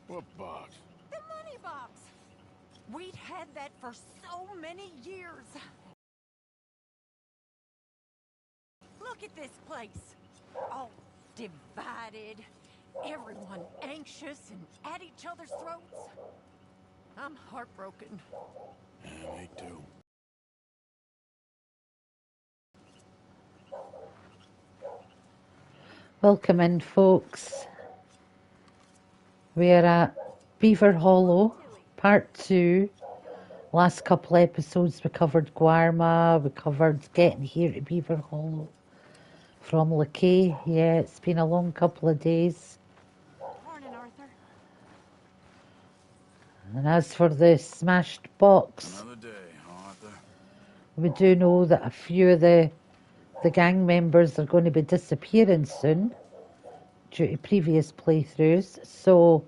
What box? The money box. We'd had that for so many years. Look at this place. All divided. Everyone anxious and at each other's throats. I'm heartbroken. Yeah, me too. Welcome in, folks. We're at Beaver Hollow, part 2. Last couple episodes we covered Guarma, we covered getting here to Beaver Hollow from Lakay. Yeah, it's been a long couple of days. Morning, Arthur. And as for the smashed box, Another day, Arthur. we do know that a few of the gang members are going to be disappearing soon due to previous playthroughs, so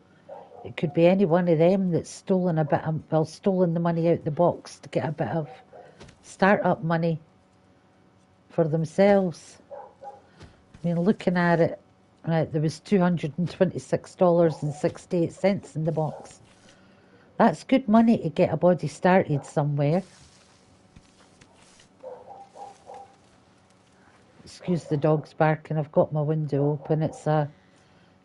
it could be any one of them that's stolen the money out the box to get a bit of start-up money for themselves. I mean, looking at it, right, there was $226.68 in the box. That's good money to get a body started somewhere. Excuse the dogs barking. I've got my window open. It's a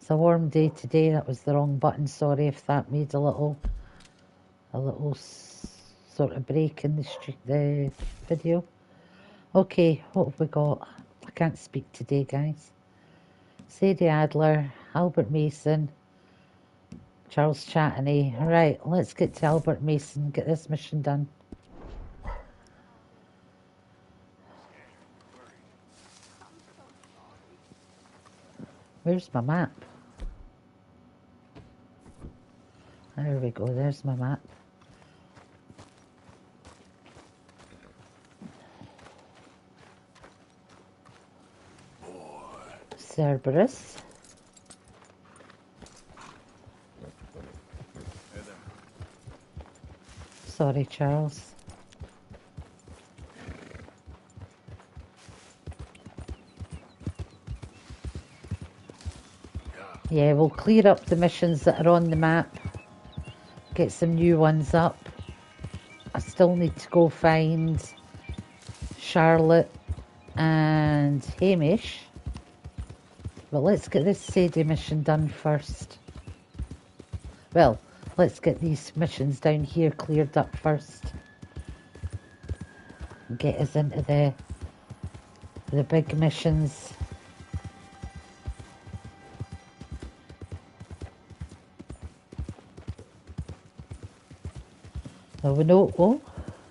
warm day today. That was the wrong button. Sorry if that made a little sort of break in the video. Okay, what have we got? I can't speak today, guys. Sadie Adler, Albert Mason, Charles Chatney. Right, let's get to Albert Mason, get this mission done. Where's my map? There we go, there's my map. Cerberus. Hey there. Sorry, Charles. Yeah, we'll clear up the missions that are on the map. Get some new ones up. I still need to go find Charlotte and Hamish. But let's get this Sadie mission done first. Well, let's get these missions down here cleared up first. And get us into the big missions. Now we know, oh,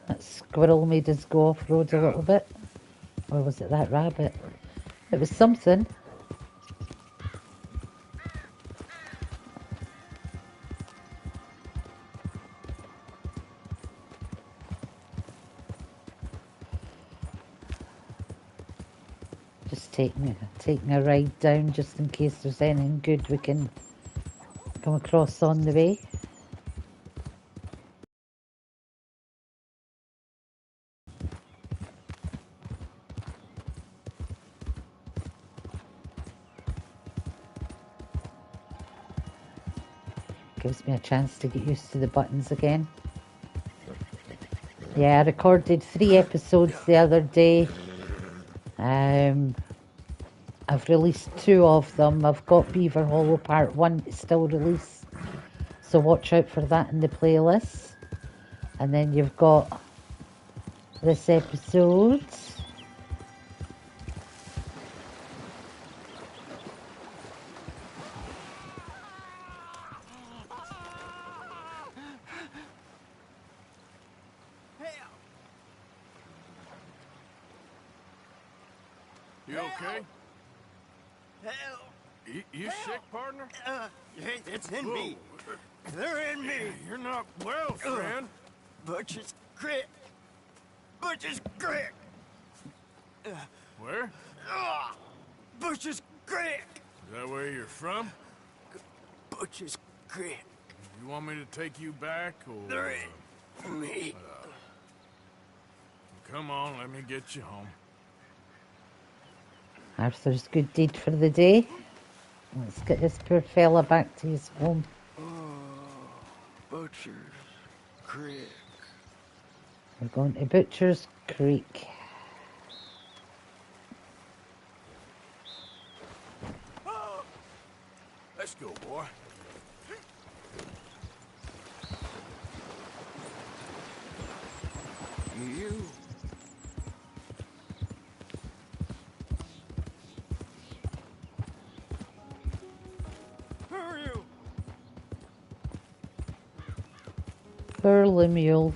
that squirrel made us go off-road a little bit. Or was it that rabbit? It was something. Just taking a ride down just in case there's anything good we can come across on the way. Gives me a chance to get used to the buttons again. Yeah, I recorded 3 episodes the other day. I've released 2 of them. I've got Beaver Hollow Part 1 to still release, so watch out for that in the playlist. And then you've got this episode. You okay? Hell, You sick, partner? it's in me. They're in me. You're not well, friend. Butch's Creek. Butch's Creek. Where? Butch's Creek. Is that where you're from? Butch's Creek. You want me to take you back, or... They're in me. Come on, let me get you home. Arthur's good deed for the day. Let's get this poor fella back to his home. Oh, Butcher's Creek. We're going to Butcher's Creek. Let's go, boy. You. Who are you? Burley Mule.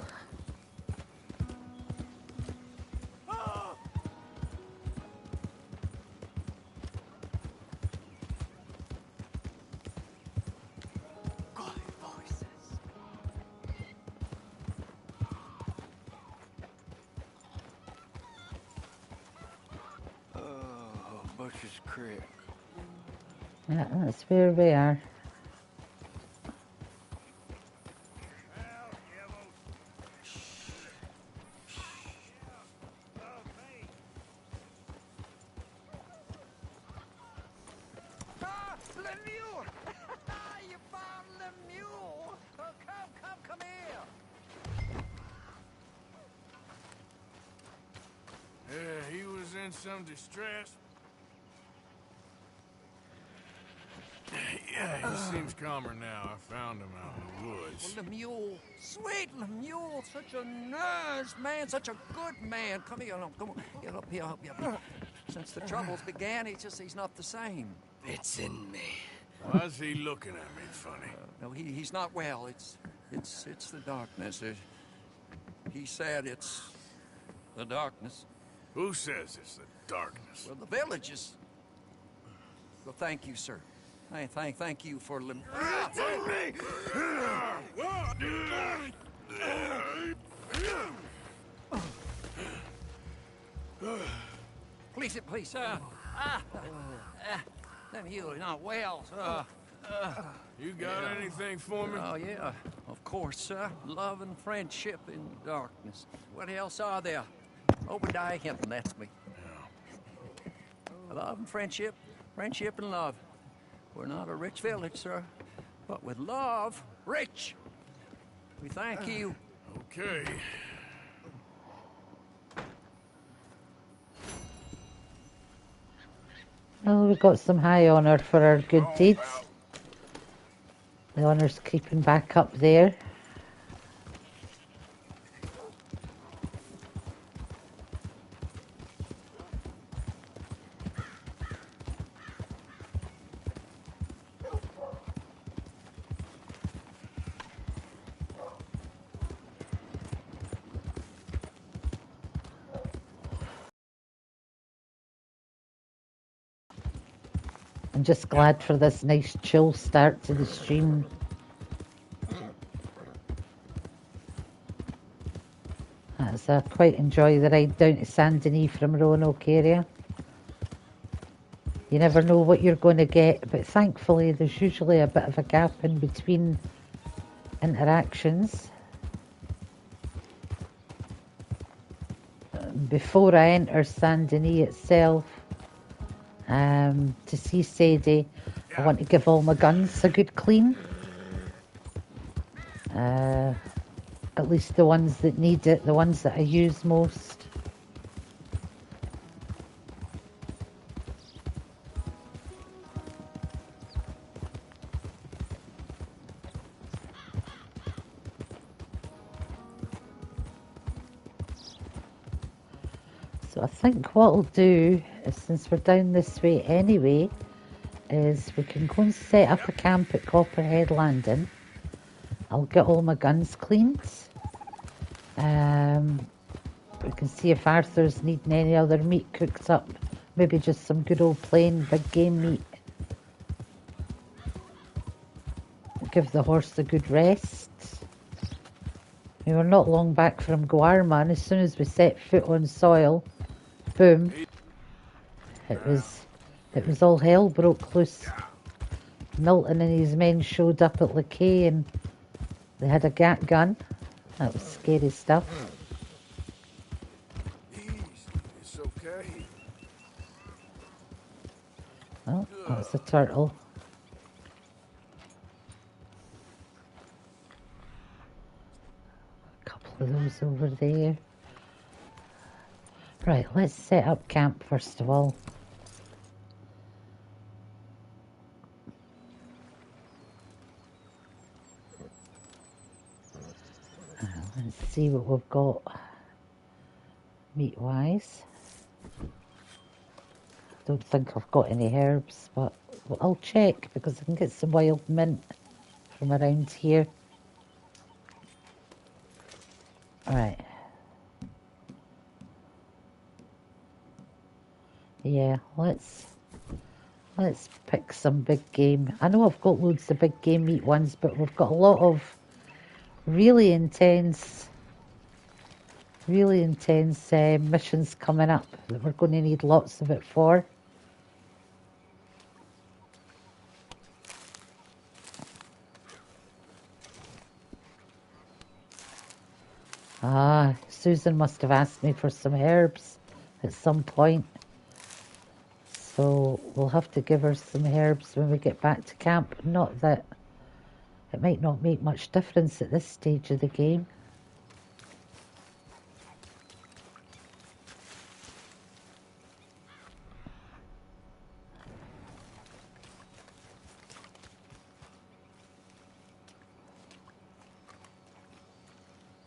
Butcher's Creek. Yeah, that's where we are. Lemieux! You found Lemieux! Oh, come here! Yeah, he was in some distress. Yeah, he seems calmer now. I found him out in the woods. Well, Lemieux, sweet Lemieux, such a nice man, such a good man. Come here, no, come on, get up here, help you. Since the troubles began, he's not the same. It's in me. Why's he looking at me funny? No, he's not well. It's the darkness. He said it's the darkness. Who says it's the darkness? Well, the village is. Well, thank you, sir. Thank you for Please, Lemieux, not well, sir. You got anything for me? Oh, yeah, of course, sir. Love and friendship in darkness. What else are there? Obadiah Hinton, that's me. Love and friendship and love. We're not a rich village, sir, but with love, rich. We thank you. Okay. Well, we got some high honour for our good deeds. The honour's creeping back up there. I'm just glad for this nice chill start to the stream. I quite enjoy the ride down to Saint Denis from Roanoke area. You never know what you're going to get, but thankfully there's usually a bit of a gap in between interactions. Before I enter Saint Denis itself, to see Sadie, I want to give all my guns a good clean. At least the ones that need it, the ones that I use most. So I think what I'll do, is, since we're down this way anyway, is we can go and set up a camp at Copperhead Landing. I'll get all my guns cleaned. We can see if Arthur's needing any other meat cooked up. Maybe just some good old plain big game meat. Give the horse a good rest. We were not long back from Guarma, and as soon as we set foot on soil, boom, it was all hell broke loose. Milton and his men showed up at Lakay and they had a gat gun. That was scary stuff. It's okay. Oh, that's a turtle. of those over there. Right, let's set up camp first of all. Let's see what we've got meat-wise. Don't think I've got any herbs, but I'll check because I can get some wild mint from around here. Alright. Yeah, let's pick some big game. I know I've got loads of big game meat ones, but we've got a lot of really intense missions coming up that we're going to need lots of it for. Ah, Susan must have asked me for some herbs at some point. So we'll have to give her some herbs when we get back to camp. Not that it might not make much difference at this stage of the game.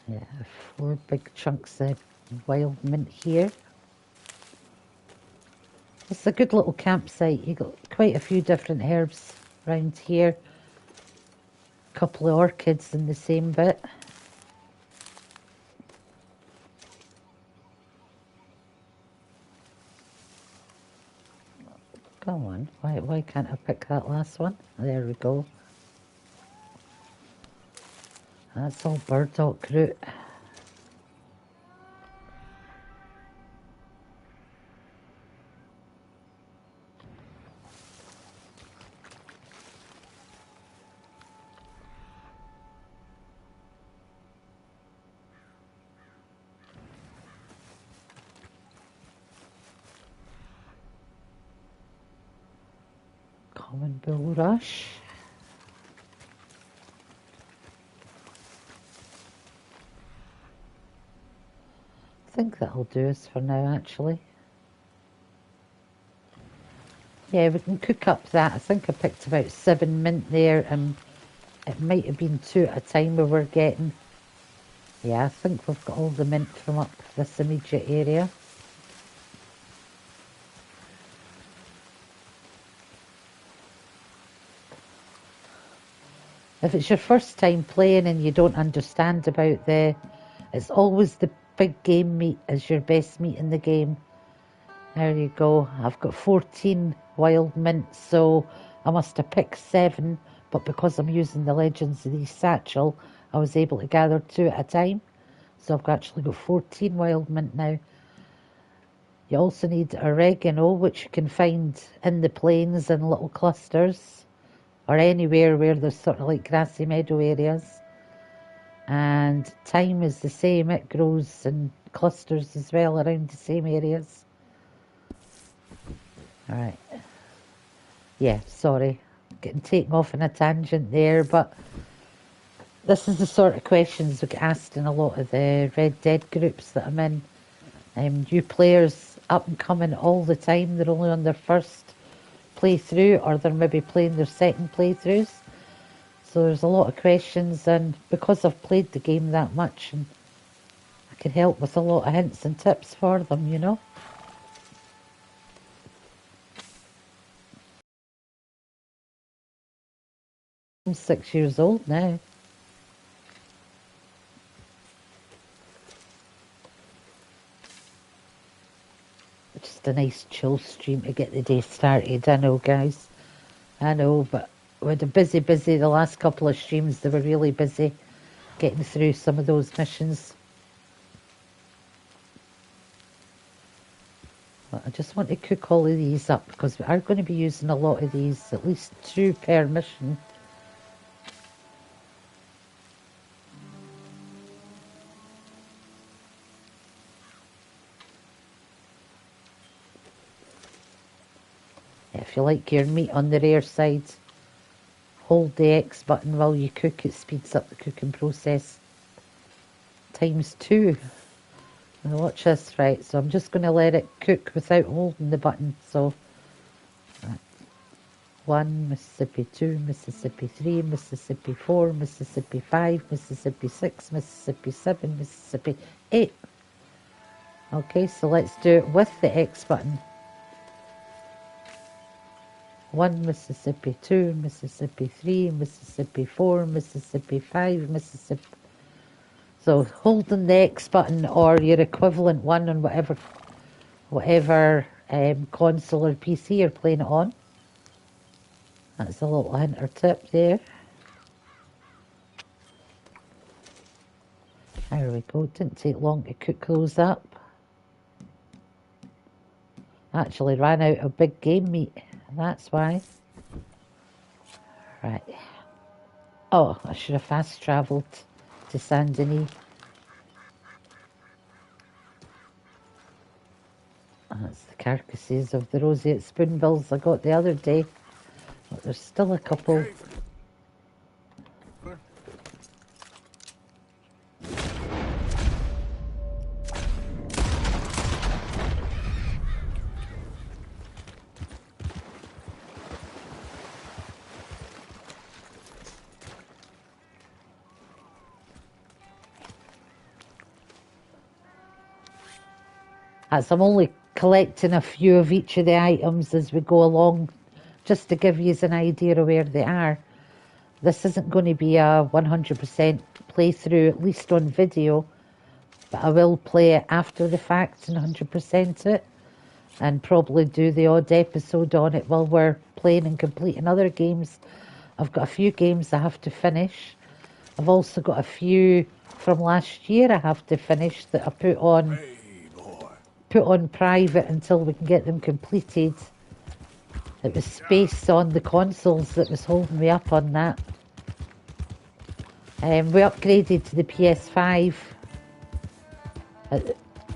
Yeah, 4 big chunks of wild mint here. It's a good little campsite. You got quite a few different herbs around here. A couple of orchids in the same bit. Come on, why can't I pick that last one? There we go. That's all burdock root. Common bulrush. I think that'll do us for now, actually. Yeah, we can cook up that. I think I picked about 7 mint there, and it might have been 2 at a time we were getting. Yeah, I think we've got all the mint from up this immediate area. If it's your first time playing and you don't understand about it's always the big game meat is your best meat in the game. There you go. I've got 14 wild mint, so I must have picked 7, but because I'm using the Legends of the Satchel, I was able to gather 2 at a time. So I've actually got 14 wild mint now. You also need oregano, which you can find in the plains in little clusters, or anywhere where there's sort of like grassy meadow areas. And thyme is the same, it grows in clusters as well around the same areas. Alright. Yeah, sorry, getting taken off on a tangent there, but this is the sort of questions we get asked in a lot of the Red Dead groups that I'm in. New players up and coming all the time, they're only on their first playthrough, or they're maybe playing their second playthroughs. So there's a lot of questions, and because I've played the game that much, and I can help with a lot of hints and tips for them, you know. I'm 6 years old now. Just a nice chill stream to get the day started. I know, guys. I know, but we had a busy, the last couple of streams, they were really busy getting through some of those missions. But I just want to cook all of these up because we are going to be using a lot of these, at least 2 per mission. If you like your meat on the rare side, hold the X button while you cook. It speeds up the cooking process. ×2. And watch this, right? So I'm just going to let it cook without holding the button. So 1, Mississippi 2, Mississippi 3, Mississippi 4, Mississippi 5, Mississippi 6, Mississippi 7, Mississippi 8. Okay, so let's do it with the X button. 1, Mississippi 2, Mississippi 3, Mississippi 4, Mississippi 5, Mississippi. So holding the X button or your equivalent one on whatever console or PC you're playing it on. That's a little hint or tip there. There we go. Didn't take long to cook those up. Actually ran out of big game meat. That's why. Right. Oh, I should have fast travelled to Saint Denis. That's the carcasses of the roseate spoonbills I got the other day. But there's still a couple. As I'm only collecting a few of each of the items as we go along, just to give you an idea of where they are. This isn't going to be a 100% playthrough, at least on video, but I will play it after the fact and 100% it, and probably do the odd episode on it while we're playing and completing other games. I've got a few games I have to finish. I've also got a few from last year I have to finish that I put on private until we can get them completed. It was space on the consoles that was holding me up on that. We upgraded to the PS5 at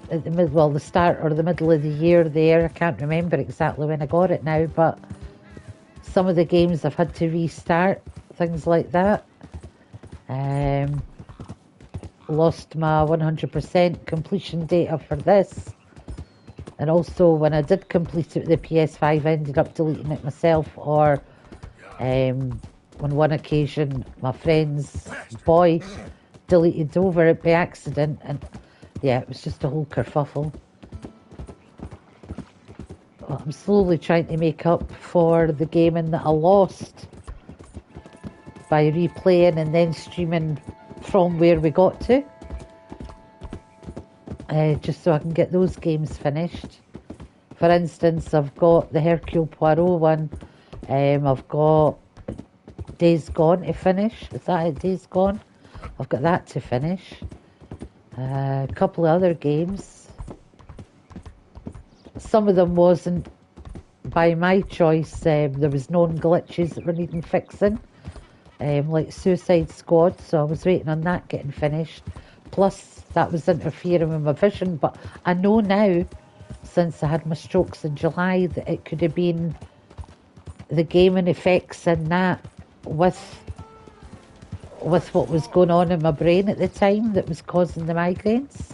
the start or the middle of the year there. I can't remember exactly when I got it now, but some of the games I've had to restart, things like that. Lost my 100% completion data for this. And also, when I did complete it with the PS5, I ended up deleting it myself, or on one occasion, my friend's boy deleted over it by accident, and yeah, it was just a whole kerfuffle. Well, I'm slowly trying to make up for the gaming that I lost by replaying and then streaming from where we got to. Just so I can get those games finished. For instance, I've got the Hercule Poirot one. I've got Days Gone to finish. Is that it, Days Gone? I've got that to finish. A couple of other games. Some of them wasn't by my choice. There was known glitches that were needing fixing. Like Suicide Squad, so I was waiting on that getting finished. Plus, that was interfering with my vision, but I know now, since I had my strokes in July, that it could have been the gaming effects and that with what was going on in my brain at the time that was causing the migraines.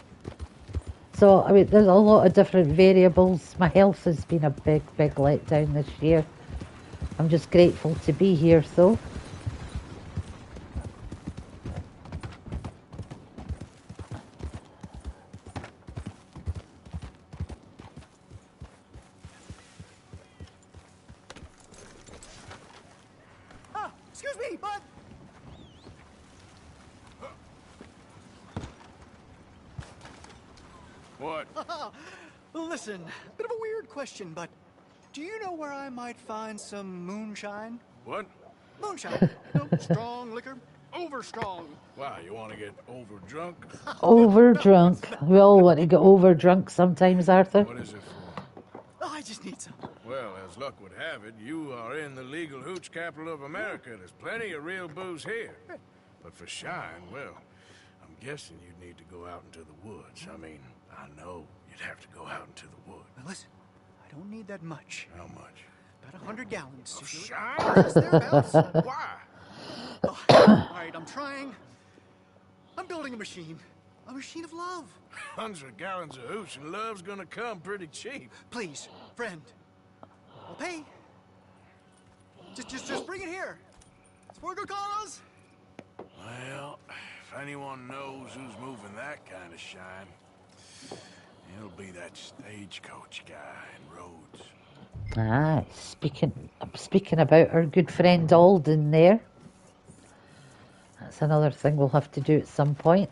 So, I mean, there's a lot of different variables. My health has been a big, big letdown this year. I'm just grateful to be here, though. Excuse me, bud. What? Listen, bit of a weird question, but do you know where I might find some moonshine? What? Moonshine. No, strong liquor. Over strong. Why, you want to get over drunk? Over drunk. We all want to get over drunk sometimes, Arthur. What is it for? Oh, I just need some. Well, as luck would have it, you are in the legal hooch capital of America. There's plenty of real booze here. But for shine, well, I'm guessing you'd need to go out into the woods. I mean, I know you'd have to go out into the woods. Now listen, I don't need that much. How much? About 100 gallons. Of shine? Yes, thereabouts. Why? Oh, all right, I'm trying. I'm building a machine. A machine of love. 100 gallons of hooch and love's gonna come pretty cheap. Please, friend. I'll pay. Just bring it here. It's for a good cause. Well, if anyone knows who's moving that kind of shine, it'll be that stagecoach guy in Rhodes. Ah, speaking about our good friend Alden there. That's another thing we'll have to do at some point.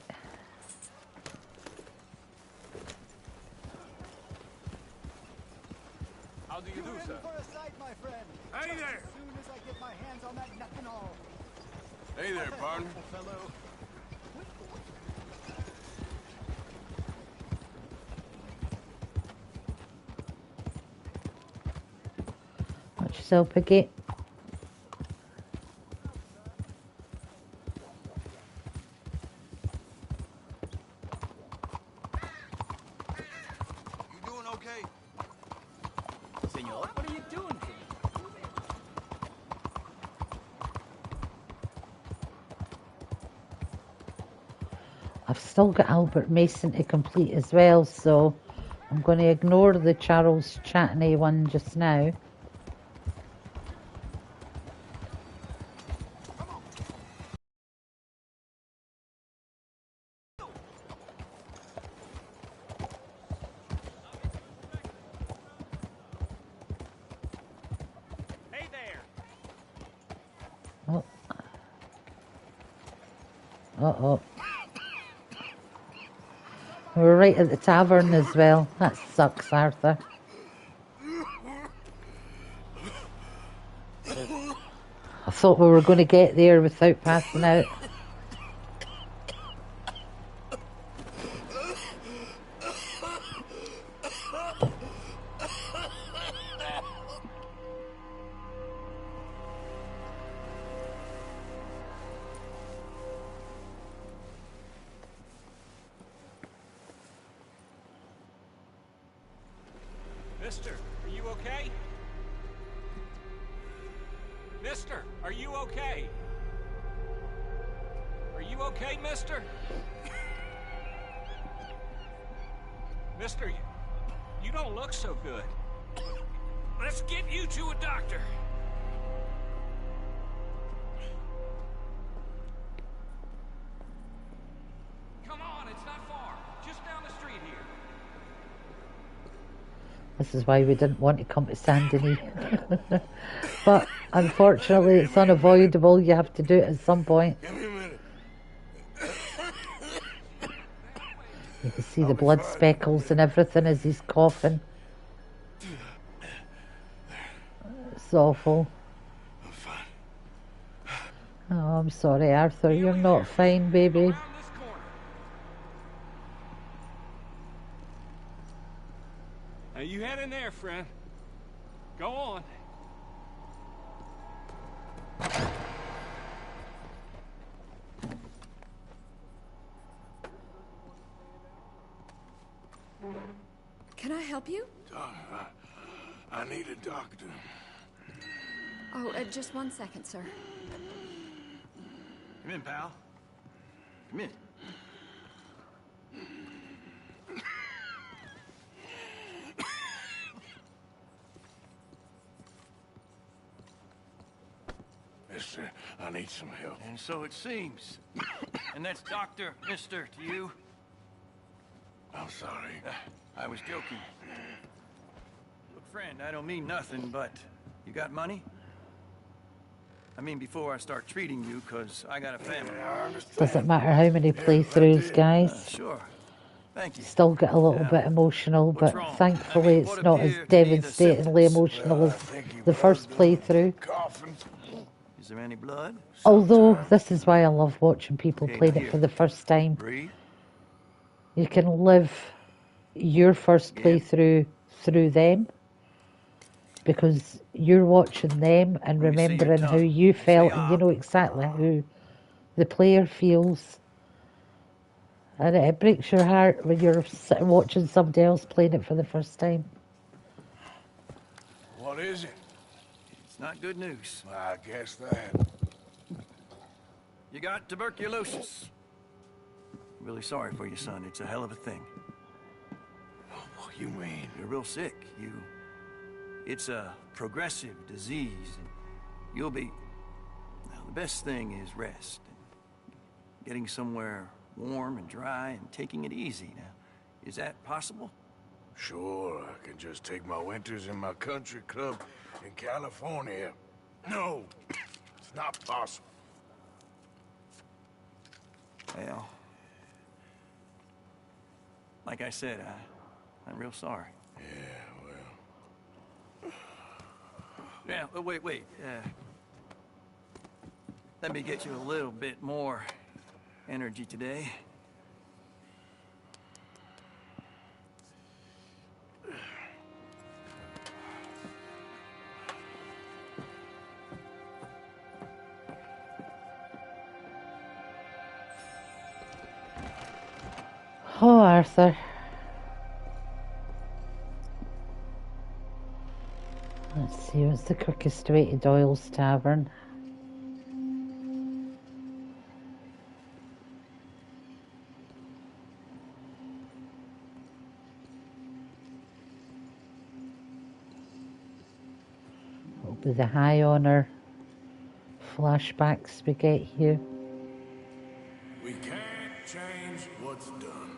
How do you do, sir? For a sight, my friend. Hey there! As soon as I get my hands on that nut and all. Hey there, partner. Fellow. Watch yourself, Piggy. You doing okay? Senor, what are you doing here? I've still got Albert Mason to complete as well, so I'm going to ignore the Charles Chatney one just now. Hey there! Oh. Uh-oh. We're right at the tavern as well. That sucks, Arthur. I thought we were going to get there without passing out. Mister, are you okay? Mister, are you okay? Are you okay, mister? Mister, you don't look so good. Let's get you to a doctor. Come on, it's not far. Just down the street here. This is why we didn't want to come to Saint Denis. But unfortunately, it's unavoidable. You have to do it at some point. Give me a minute. You can see the blood speckles and everything as he's coughing. It's awful. I'm fine. Oh, I'm sorry, Arthur. You're not fine, baby. Around this corner. Now you head in there, friend. Go on. Can I help you? I need a doctor. Oh, just 1 second, sir. Come in, pal. Come in. Mister, I need some help. And so it seems. And that's Dr. Mister to you? I'm sorry. I was joking. Look, friend, I don't mean nothing, but you got money? I mean, before I start treating you, because I got a family. Doesn't matter how many playthroughs, guys. Sure. Thank you. Still get a little bit emotional, but wrong? thankfully I mean, it's what not as appear to be the devastatingly symptoms? emotional Well, I as think he the was first playthrough. coughing. Is there any blood? Although, this is why I love watching people Okay, playing now it here. for the first time. Breathe. You can live your first Yeah. playthrough through them, because you're watching them and Let me see your remembering how tongue. you felt, Say, and you know exactly how the player feels. And it breaks your heart when you're sitting watching somebody else playing it for the first time. What is it? It's not good news. I guess that. You got tuberculosis. really sorry for you, son. It's a hell of a thing. What you mean? You're real sick. It's a progressive disease, and you'll be... Well, the best thing is rest. Getting somewhere warm and dry and taking it easy. Now, is that possible? Sure, I can just take my winters in my country club in California. No, it's not possible. Well, like I said, I'm real sorry. Yeah, well... Yeah, wait. Let me get you a little bit more energy today. Oh, Arthur. Let's see, what's the quickest way to Doyle's Tavern? It'll be the High Honor flashbacks we get here. We can't change what's done.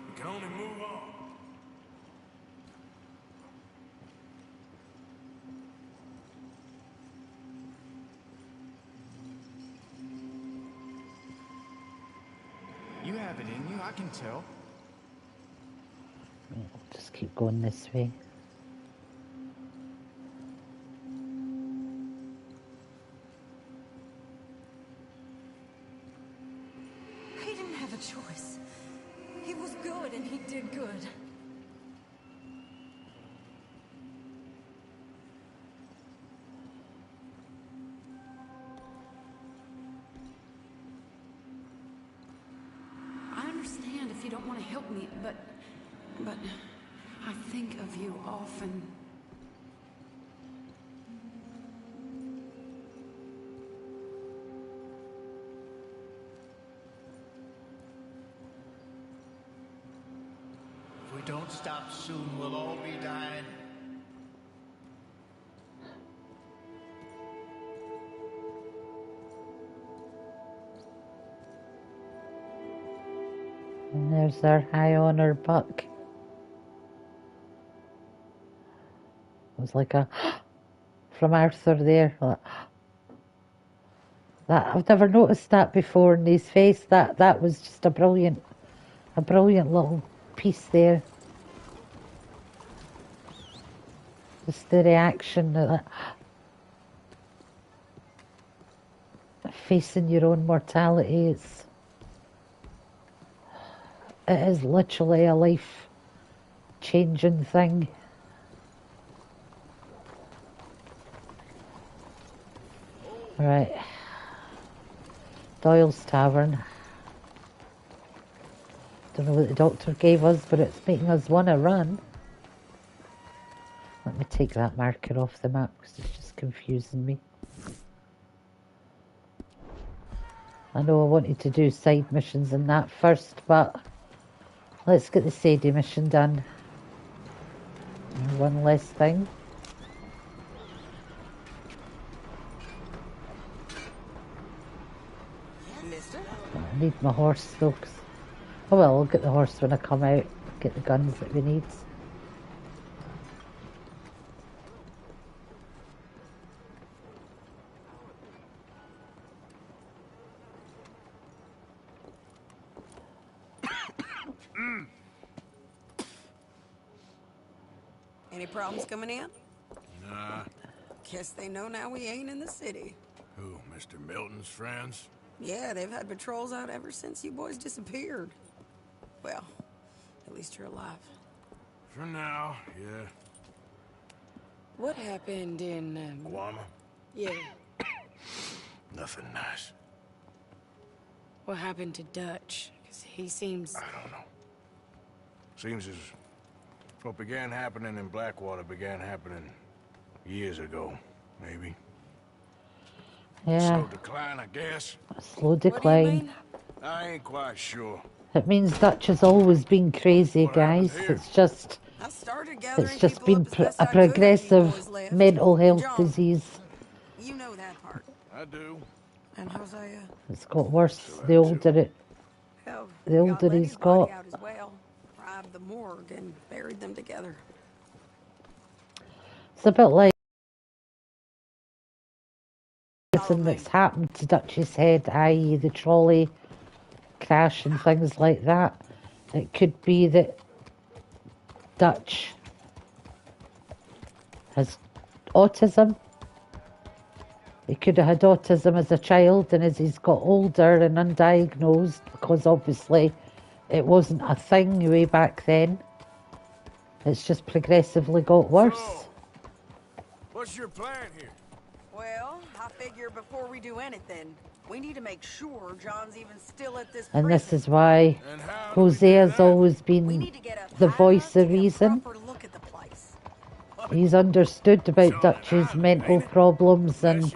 We can only move on. You have it in you, I can tell. We'll just keep going this way. He didn't have a choice. He was good and he did good. I understand if you don't want to help me, but I think of you often. If we don't stop soon, we'll all be dying. And there's our High Honor buck. It was like a from Arthur there. That I've never noticed that before in his face. That was just a brilliant little piece there. Just the reaction, facing your own mortality. It is literally a life-changing thing. Right. Doyle's Tavern. Don't know what the doctor gave us, but it's making us want to run. Let me take that marker off the map because it's just confusing me. I know I wanted to do side missions and that first, but let's get the Sadie mission done. And one less thing. I need my horse though. Oh well, I'll get the horse when I come out. Get the guns that we need. Any problems coming in? Nah. Guess they know now we ain't in the city. Who, Mr. Milton's friends? Yeah, they've had patrols out ever since you boys disappeared. Well, at least you're alive. For now, yeah. What happened in, Guama? Yeah. Nothing nice. What happened to Dutch? Because he seems... I don't know. Seems as what began happening in Blackwater began happening years ago, maybe. Yeah. Slow decline, I guess. A slow decline. I ain't quite sure. It means Dutch has always been crazy, guys. It's just I started gathering it's just people been up as best a I could when you progressive boys left. mental And health John, disease. you know that part. I do. And Hosea. It's got worse the older Hell, the we older got Letty's he's body got. out as well. Robbed the morgue and buried them together. It's a bit like something that's happened to Dutch's head, i.e. the trolley crash and things like that. It could be that Dutch has autism. He could have had autism as a child, and as he's got older and undiagnosed, because obviously it wasn't a thing way back then, it's just progressively got worse. So, what's your plan here? Well, I figure before we do anything, we need to make sure John's even still at this And prison. this is why Hosea's always been the voice of reason. Look at the place. He's understood about Dutch's mental problems and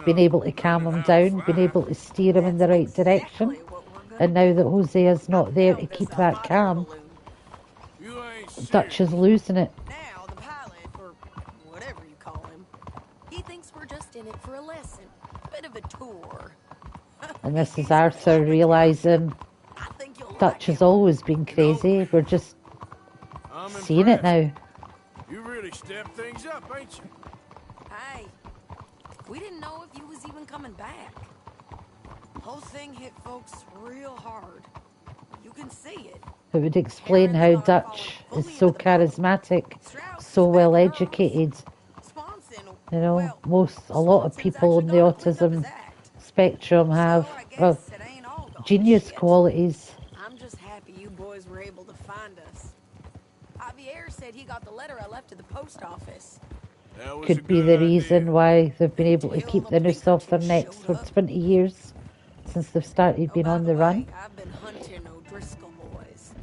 been able to calm him down, been able to steer him in the right direction. And now that Hosea's not there to keep that calm, Dutch is losing it. Now, the pilot, or whatever you call him, he thinks we're just in it for a lesson. Bit of a tour. And this is Arthur realising Dutch has always been crazy. We're just seeing it now. You really stepped things up, ain't you? Hey, we didn't know if you was even coming back. Whole thing hit folks real hard. You can see it. It would explain how Dutch is so charismatic, so well educated. You know, a lot of people on the autism spectrum have, well, genius qualities. I'm just happy you boys were able to find us. Javier said he got the letter I left at the post office. Could be the reason why they've been able to keep the noose off their necks for 20 years since they've started being on the run. I've been hunting O'Driscoll boys.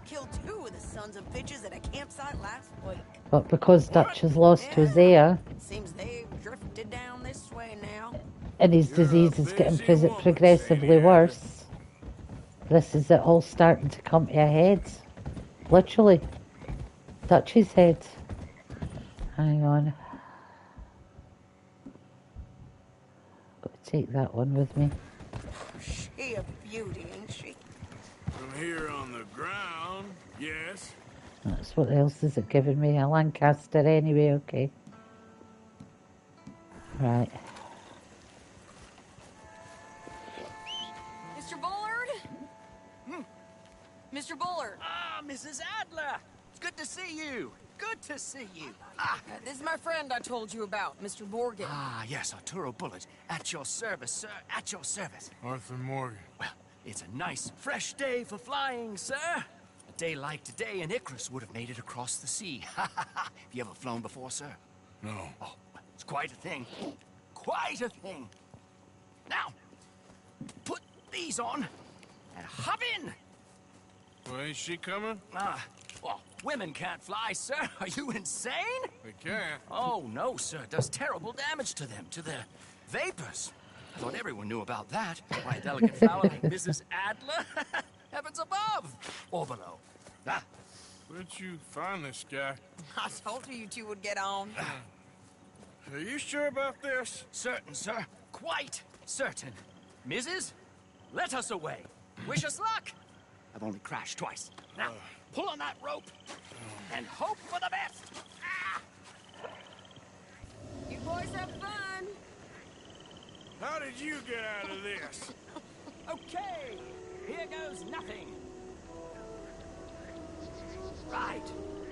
Killed 2 of the sons of bitches at a campsite last week. But because Dutch has lost Hosea, Seems they've drifted down this way now. and his disease is getting progressively worse, this is it all starting to come to a head. Literally. Dutch's head. Hang on. Got to take that one with me. She a beauty, ain't she? From here on the ground, yes. That's what else is it giving me? A Lancaster anyway, okay. Right. Mr. Bullard? Mr. Bullard. Ah, Mrs. Adler. It's good to see you. Good to see you. This is my friend I told you about, Mr. Morgan. Ah, yes, Arturo Bullard. At your service, sir. At your service. Arthur Morgan. Well, it's a nice, fresh day for flying, sir. A day like today, an Icarus would have made it across the sea. Have you ever flown before, sir? No. Oh, it's quite a thing. Quite a thing. Now, put these on and hop in. Well, ain't she coming? Well, women can't fly, sir. Are you insane? They can't. Oh, no, sir. It does terrible damage to them, to their vapors. I thought everyone knew about that. Why, a delicate flower like Mrs. Adler? Heavens above or below. Where'd you find this guy? I told you two would get on. Are you sure about this? Certain, sir. Quite certain. Mrs., let us away. Wish us luck. I've only crashed twice. Now, pull on that rope and hope for the best. You boys have fun. How did you get out of this? Okay, here goes nothing. Right,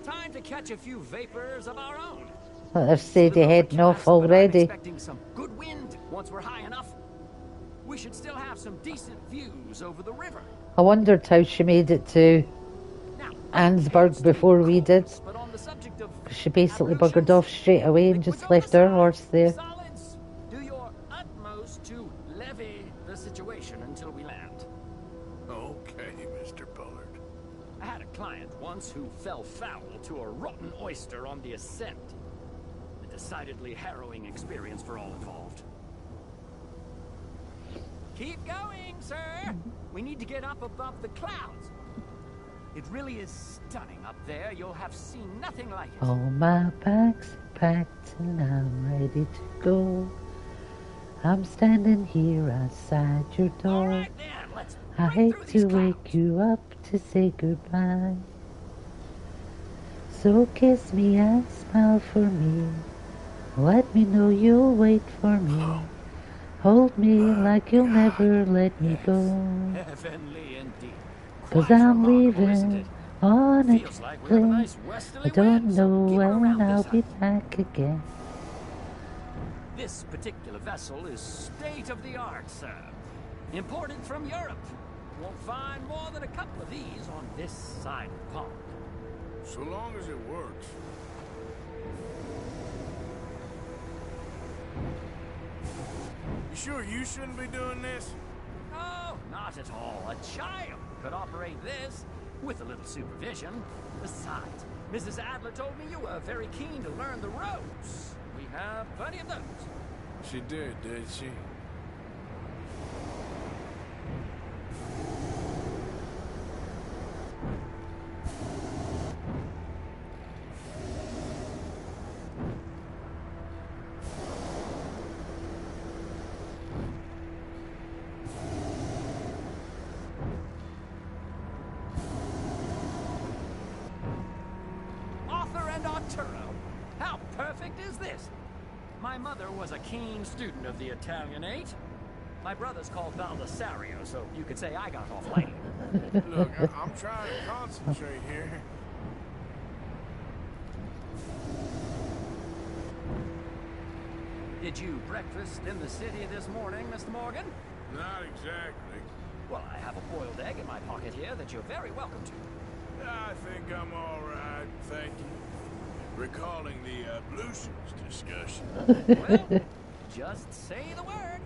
time to catch a few vapors of our own. They've said they're heading off already. Expecting some good wind once we're high enough. We should still have some decent views over the river. I wondered how she made it to Ansburg before we did. She basically buggered off straight away and just left our horse there. Do your utmost to levy the situation until we land. Okay, Mr. Bullard. I had a client once who fell foul to a rotten oyster on the ascent. A decidedly harrowing experience for all involved. Keep going, sir. We need to get up above the clouds. It really is stunning up there. You'll have seen nothing like it. All my bags are packed and I'm ready to go. I'm standing here outside your door. All right, then, let's I break hate through to these wake clouds. you up to say goodbye. So kiss me and smile for me. Let me know you'll wait for me. Hold me like you'll never let me go. Heavenly indeed. 'Cause Quite I'm remarkable, isn't leaving it? on a Feels like we have a plane. nice I westerly don't wind, so know keep her when around I'll this be height. back again. This particular vessel is state-of-the-art, sir. Imported from Europe. Won't find more than a couple of these on this side of the pond. So long as it works. You sure you shouldn't be doing this? Oh, not at all. A child could operate this with a little supervision. Besides, Mrs. Adler told me you were very keen to learn the ropes. We have plenty of those. She did she? Arthur and Arturo. How perfect is this? My mother was a keen student of the Italianate. My brother's called Baldessario, so you could say I got off lightly. Look, I'm trying to concentrate here. Did you breakfast in the city this morning, Mr. Morgan? Not exactly. Well, I have a boiled egg in my pocket here that you're very welcome to. I think I'm all right, thank you. Recalling the ablutions discussion. Well, just say the word.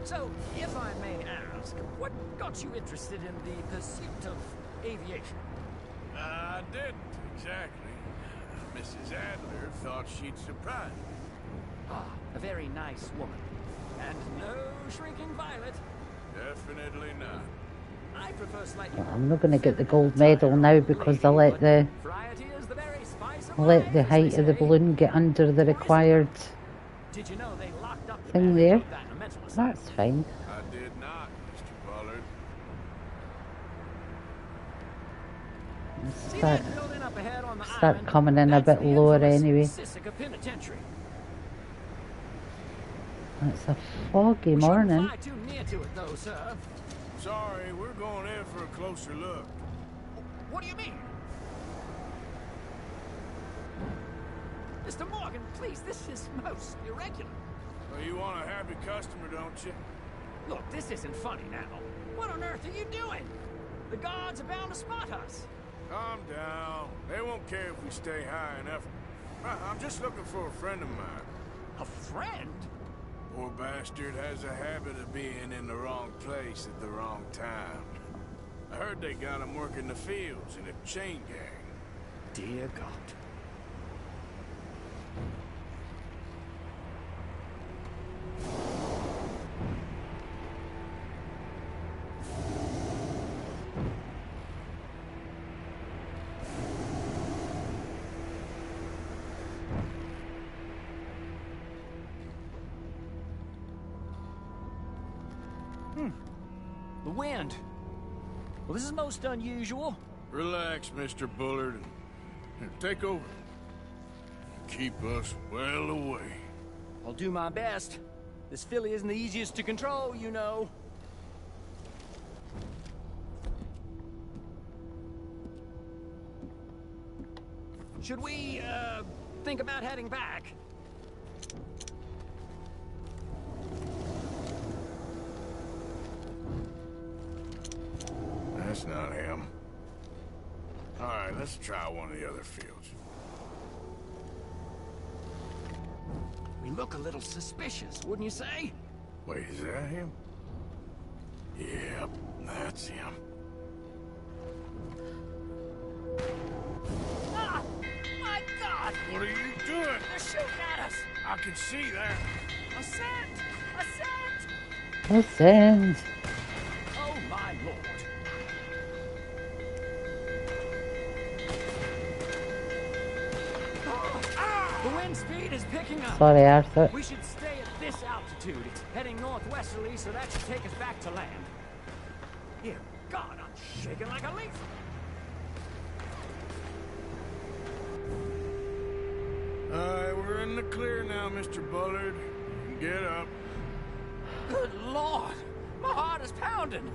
So, if I may ask, what got you interested in the pursuit of aviation? I didn't, exactly. Mrs. Adler thought she'd surprise me. Ah, a very nice woman. And no shrinking violet. Definitely not. I prefer slightly I'm not going to get the gold medal now because I let the variety is the very spice of height life, of the balloon get under the required Did you know they locked up the thing man who there. wrote that in a mental asylum? That's fine. I did not, Mr. Bullard. See Start, that building up ahead on the start island? coming in a That's bit the lower infamous anyway. Sisika Penitentiary. It's a foggy We shouldn't morning. fly too near to it, though, sir. Sorry, we're going in for a closer look. What do you mean? Mr. Morgan, please, this is most irregular. Well, you want a happy customer, don't you? Look, this isn't funny now. What on earth are you doing? The guards are bound to spot us. Calm down. They won't care if we stay high enough. I'm just looking for a friend of mine. A friend? Poor bastard has a habit of being in the wrong place at the wrong time. I heard they got him working the fields in a chain gang. Dear God. The wind. Well, this is most unusual. Relax, Mr. Bullard. Here, take over. Keep us well away. I'll do my best. This filly isn't the easiest to control, you know. Should we, think about heading back? That's not him. All right, let's try one of the other fields. We look a little suspicious, wouldn't you say? Wait, is that him? Yep, that's him. can see that. Ascend! Ascend! Ascend. Oh, my lord. The wind speed is picking up. Sorry, Arthur. We should stay at this altitude. It's heading northwesterly, so that should take us back to land. Dear God, I'm shaking like a leaf. Alright, we're in the clear now, Mr. Bullard. Get up. Good Lord, my heart is pounding.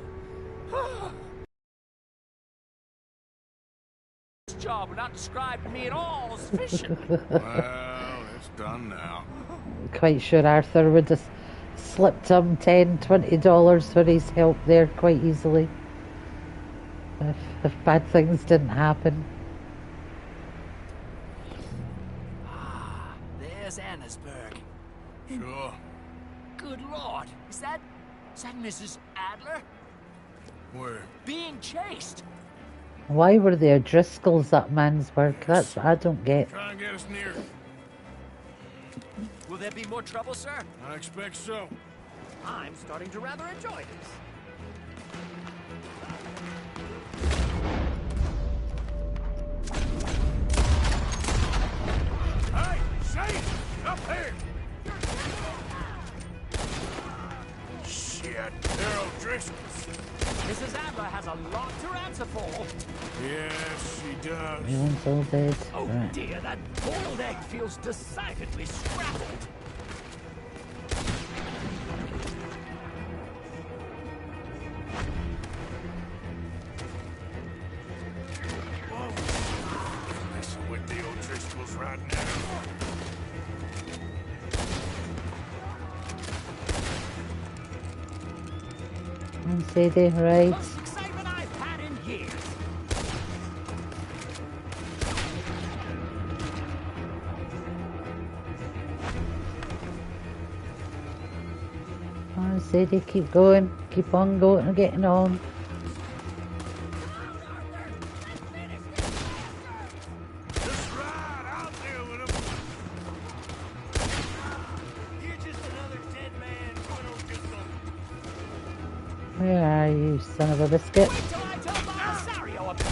This job would not describe to me at all as fishing. Well, it's done now. Quite sure Arthur would have slipped him $10, $20 for his help there quite easily. If bad things didn't happen. Ah, there's Annesburg. Sure. Good Lord, is that Mrs. Adler? Where? Being chased. Why were there Driscolls at Mansburg? That's what I don't get. Try and get us near. Will there be more trouble, sir? I expect so. I'm starting to rather enjoy this. Hey, Shane! Up there! Shit, they're O'Driscolls. Mrs. Adler has a lot to answer for. Yes, she does. Everyone's all dead. Oh Right. dear, that boiled egg feels decidedly scrappled. Whoa. Messing with the O'Driscolls right now. Unsteady, right. Most excitement I've had in years. Unsteady, keep going. Keep on going and getting on. Just right, I'll deal with him. You're just another dead man doing O'Driscoll. Where are you, son of a biscuit? Wait till I tell Belisario about this.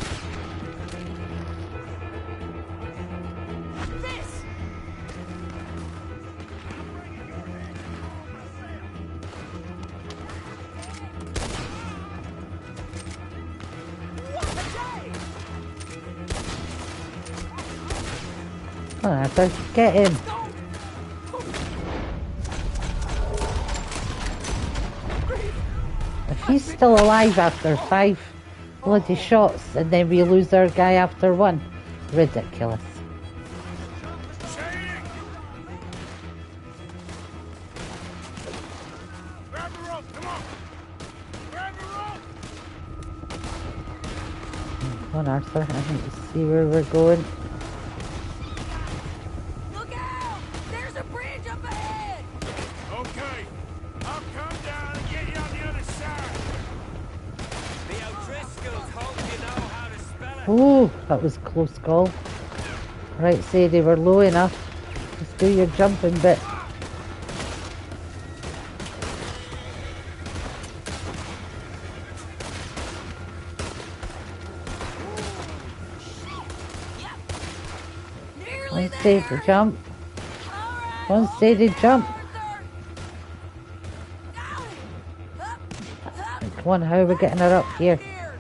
What a day! Come on, Arthur, get him. If he's still alive after 5 bloody shots and then we lose our guy after 1, ridiculous. Shane! Grab the rope, come on! Grab the rope! Come on, Arthur, I need to see where we're going. Look out! There's a bridge up ahead! Okay, I'll come down and get you on the other side. The O'Driscolls hope you know how to spell it. Oh, that was a close call. Right, Sadie, we're low enough. Just do your jumping bit. Nearly One steady there! jump. Alright, One hold steady it, jump. Arthur. Up, up, Come on, how are we getting her up here? here.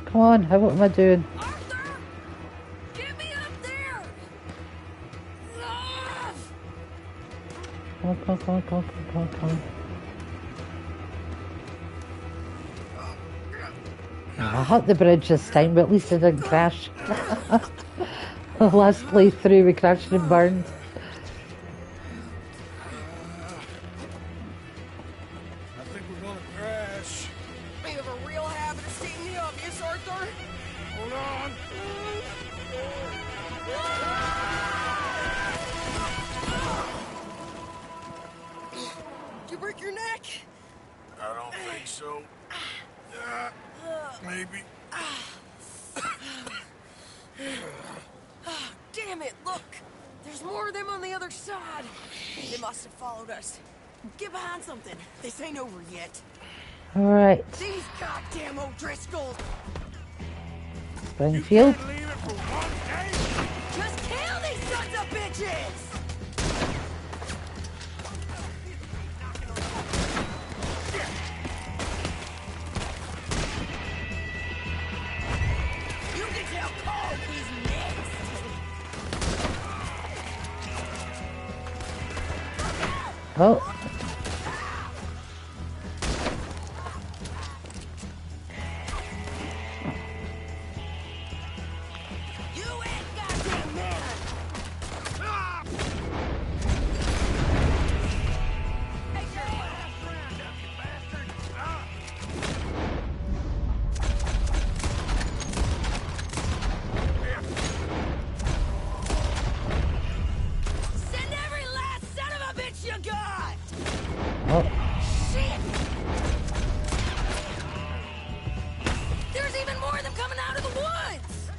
Come on, what am I doing? Arthur! Get me up there! Ah! Come on, come on, come on, come on, come on, come on. I hit the bridge this time, but at least it didn't crash. The last playthrough we crashed and burned. I think we're gonna crash. We have a real habit of stating the obvious, Arthur. Hold on. Did you break your neck? I don't think so. Maybe. Damn it, look! There's more of them on the other side. They must have followed us. Get behind something. This ain't over yet. Alright. These goddamn O'Driscolls. Springfield. Just kill these sons of bitches! You can tell Cole he's next. Oh. There's even more of them coming out of the woods!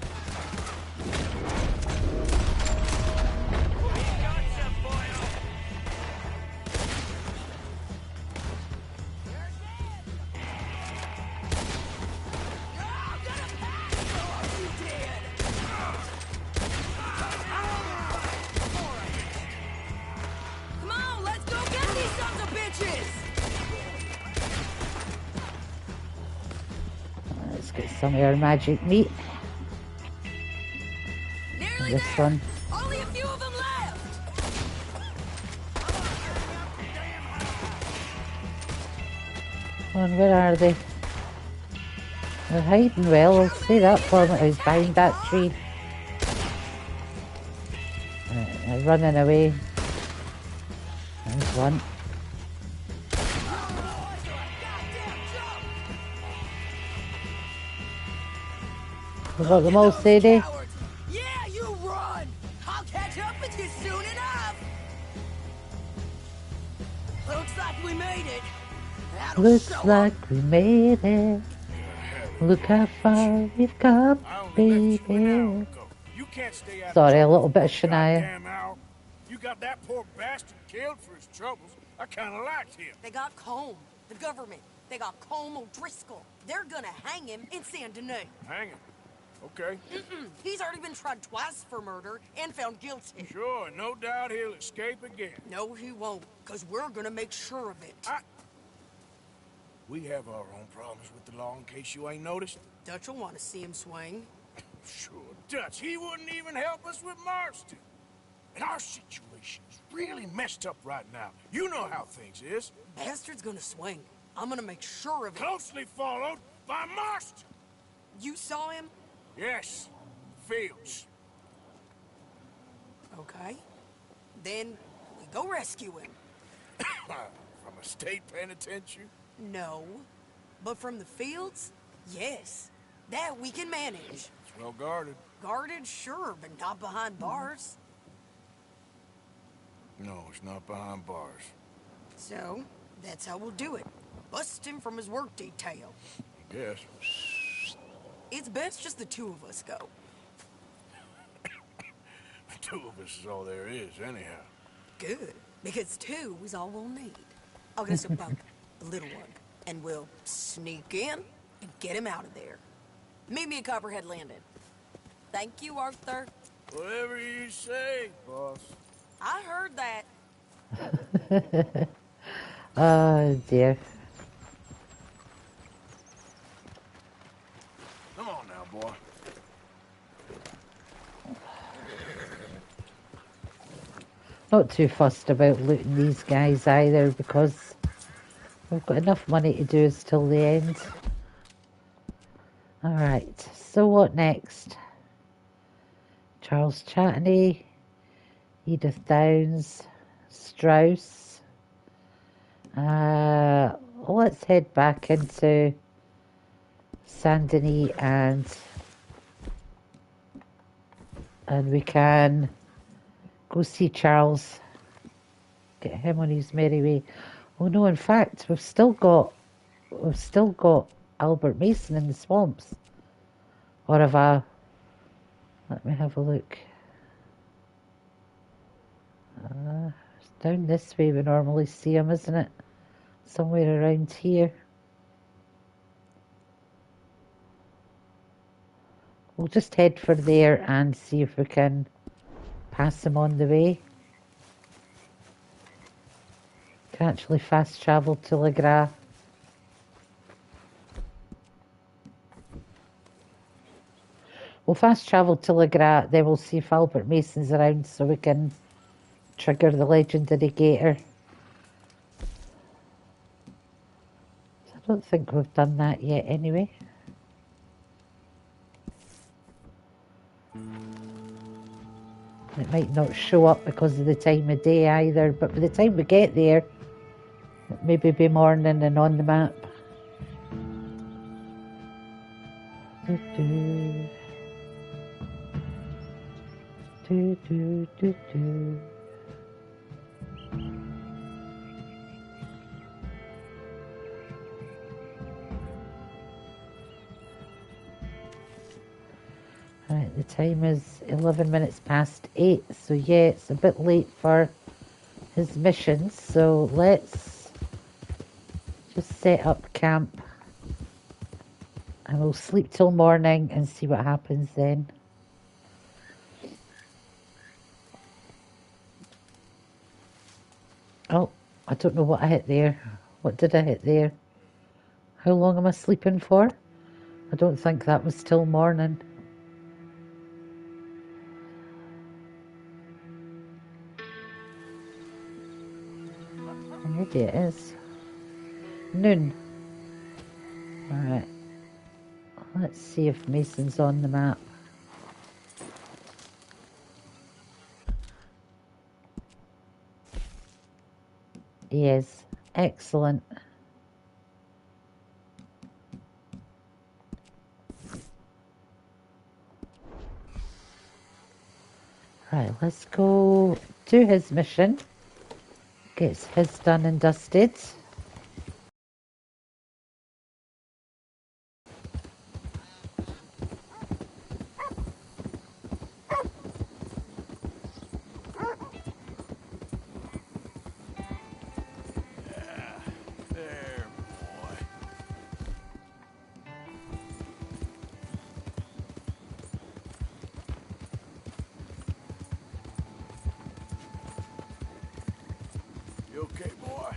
Come on, let's go get these sons of bitches! Let's get some air magic meat. Nearly This there. one. Only a few of them left. Come on, where are they? They're hiding well, I'll say that for them. I was behind that tree. They're running away. There's one. We got them all, Sadie. Yeah, you run. I'll catch up with you soon enough. Looks like we made it. That'll Looks show like we made it. Look how far we've come, baby. You can't stay out Sorry, a of little bit of trouble. Shania. Goddamn Al. You got that poor bastard killed for his troubles. I kind of liked him. They got Combe, the government. They got Combe O'Driscoll. They're gonna hang him in Saint Denis. Hang him. Okay. He's already been tried twice for murder and found guilty. Sure, no doubt he'll escape again. No, he won't, because we're gonna make sure of it. We have our own problems with the law in case you ain't noticed. Dutch will want to see him swing. Sure, Dutch, he wouldn't even help us with Marston. And our situation is really messed up right now. You know how things is. Bastard's gonna swing. I'm gonna make sure of it. Closely followed by Marston. You saw him? Yes, Fields. Okay. Then we go rescue him. From a state penitentiary? No. But from the fields? Yes. That we can manage. It's well guarded. Guarded, sure, but not behind bars. No, it's not behind bars. So, that's how we'll do it. Bust him from his work detail. I guess. It's best just the two of us go. The two of us is all there is, anyhow. Good, because two is all we'll need. I'll get us a bunk, the little one, and we'll sneak in and get him out of there. Meet me at Copperhead Landing. Thank you, Arthur. Whatever you say, boss. I heard that. Oh dear. Come on now, boy. Not too fussed about looting these guys either because we've got enough money to do us till the end. Alright, so what next? Charles Chatney, Edith Downs, Strauss. Let's head back into Saint Denis and we can go see Charles. Get him on his merry way. Oh no, in fact, we've still got Albert Mason in the swamps. Or have I? Let me have a look. It's down this way we normally see them, isn't it? Somewhere around here. We'll just head for there and see if we can pass them on the way. Can actually fast travel to Le Gras. We'll fast travel to Le Gras, then we'll see if Albert Mason's around so we can trigger the legendary gator. I don't think we've done that yet anyway. It might not show up because of the time of day either, but by the time we get there, it may be morning and on the map. Right, the time is 11 minutes past 8, so yeah, it's a bit late for his mission, so let's just set up camp and we'll sleep till morning and see what happens then. Oh, I don't know what I hit there. What did I hit there? How long am I sleeping for? I don't think that was till morning. Maybe it is. Noon. Alright. Let's see if Mason's on the map. He is. Excellent. Right, let's go do his mission. Gets his done and dusted. You okay, boy?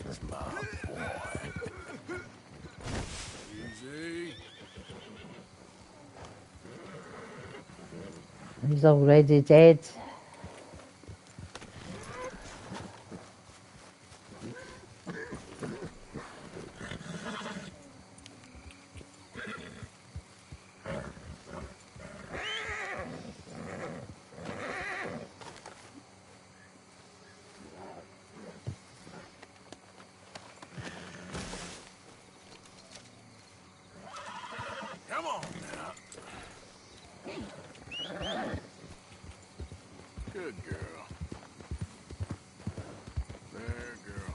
That's my boy. Easy. He's already dead. Come on now. Good girl. There, girl.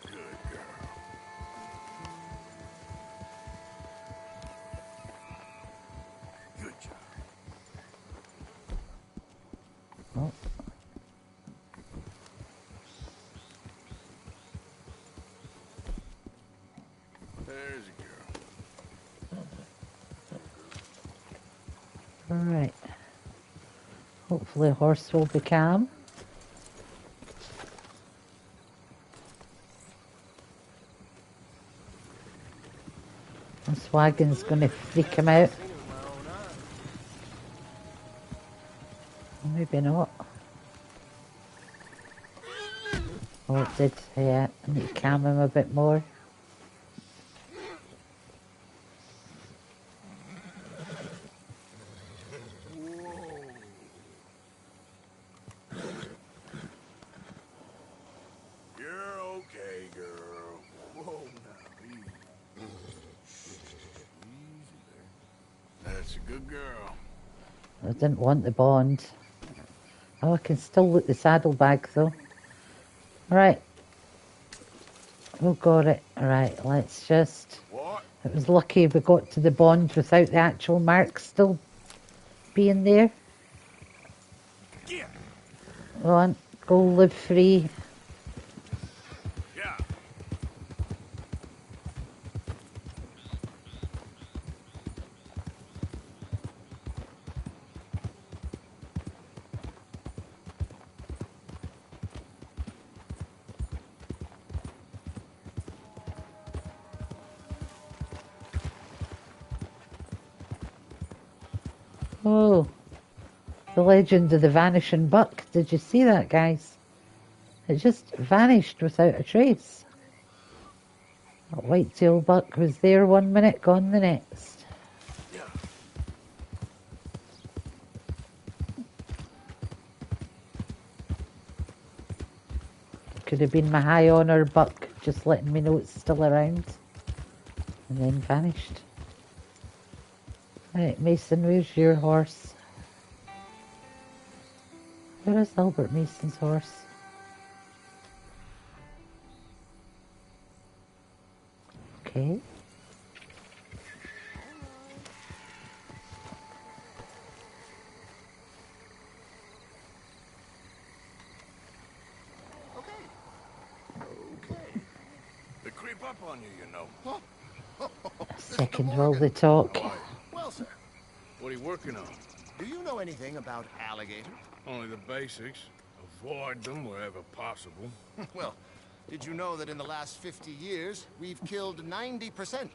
Good girl. Good job. Oh. There's a girl. Alright. Hopefully the horse will be calm. This wagon's going to freak him out. Maybe not. Oh, it did. Yeah, I need to calm him a bit more. You're okay, girl. Whoa, now, easy. Easy there. That's a good girl. I didn't want the bond. Oh, I can still look the saddlebag though. Right. Oh, got it. Right, let's just... What? It was lucky we got to the bond without the actual marks still being there. Yeah. Go on, go live free. Yeah. Oh, the legend of the vanishing buck. Did you see that, guys? It just vanished without a trace. That white-tailed buck was there 1 minute, gone the next. Could have been my high honour buck just letting me know it's still around. And then vanished. Right, Mason, where's your horse? Where is Albert Mason's horse? Okay. They creep up on you, you know. Second while they talk. Well, sir, What are you working on? do you know anything about alligators? Only the basics. Avoid them wherever possible. Well, did you know that in the last 50 years, we've killed 90%? You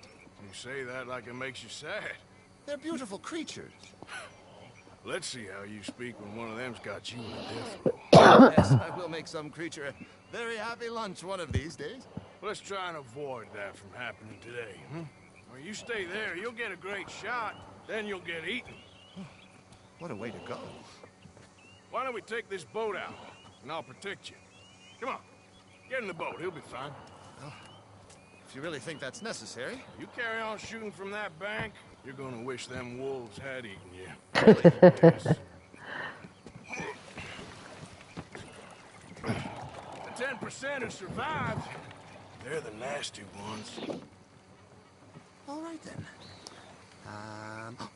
say that like it makes you sad. They're beautiful creatures. Let's see how you speak when one of them's got you in a death. Yes, I will make some creature a very happy lunch one of these days. Let's try and avoid that from happening today, huh? When you stay there, you'll get a great shot, then you'll get eaten. What a way to go. Why don't we take this boat out, and I'll protect you. Come on, get in the boat, he'll be fine. Well, if you really think that's necessary. You carry on shooting from that bank, you're gonna wish them wolves had eaten you. Yes. The 10% who survived, they're the nasty ones. All right, then.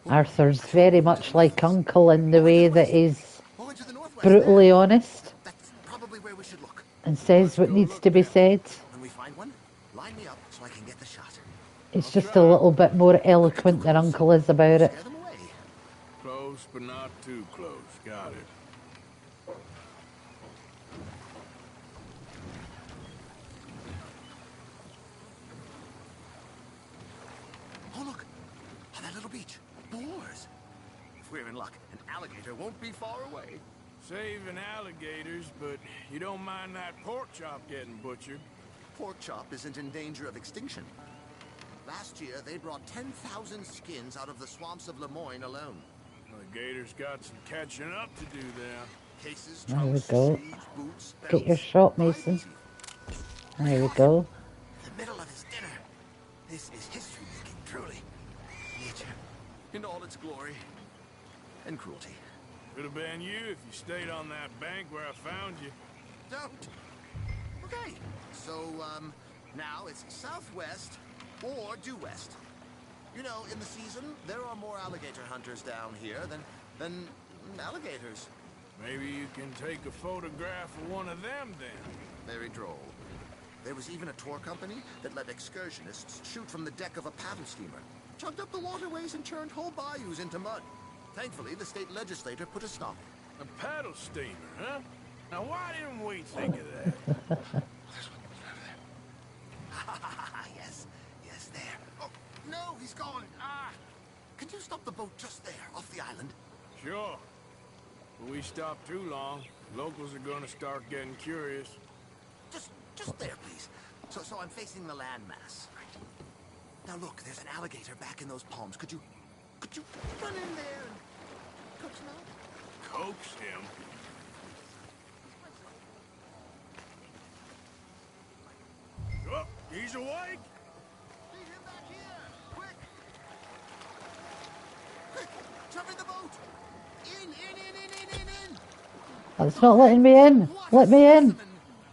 Arthur's very much like Uncle in the way that he's brutally honest That's probably where we should look. and says what needs to be said. When we find one, line me up so I can get the shot. He's just a little bit more eloquent than Uncle is about it. Scare them away. Close, but not too close. Got it. Oh, look. On that little beach. Boars. If we're in luck, an alligator won't be far away. Saving alligators, but you don't mind that pork chop getting butchered. Pork chop isn't in danger of extinction. Last year, they brought 10,000 skins out of the swamps of Lemoyne alone. The gators got some catching up to do there. Cases, There we trunks, go. sleeves, boots, Get your belts. shot, Mason. There we go. The middle of his dinner. This is history making, truly. Nature, in all its glory and cruelty. Could have been you if you stayed on that bank where I found you. Don't. Okay. So, now it's southwest or due west. You know, in the season, there are more alligator hunters down here than alligators. Maybe you can take a photograph of one of them then. Very droll. There was even a tour company that let excursionists shoot from the deck of a paddle steamer, chugged up the waterways and turned whole bayous into mud. Thankfully, the state legislature put a stop. A paddle steamer, huh? Now why didn't we think of that? Yes, yes, there. Oh, no, he's gone. Ah! Can you stop the boat just there, off the island? Sure. If we stop too long, locals are gonna start getting curious. Just there, please. So I'm facing the landmass. Now look, there's an alligator back in those palms. Could you run in there and coax him out? Coax him? Oh, he's awake! Lead him back here! Quick! Quick! Jump in the boat! In! It's not letting me in. Let me in.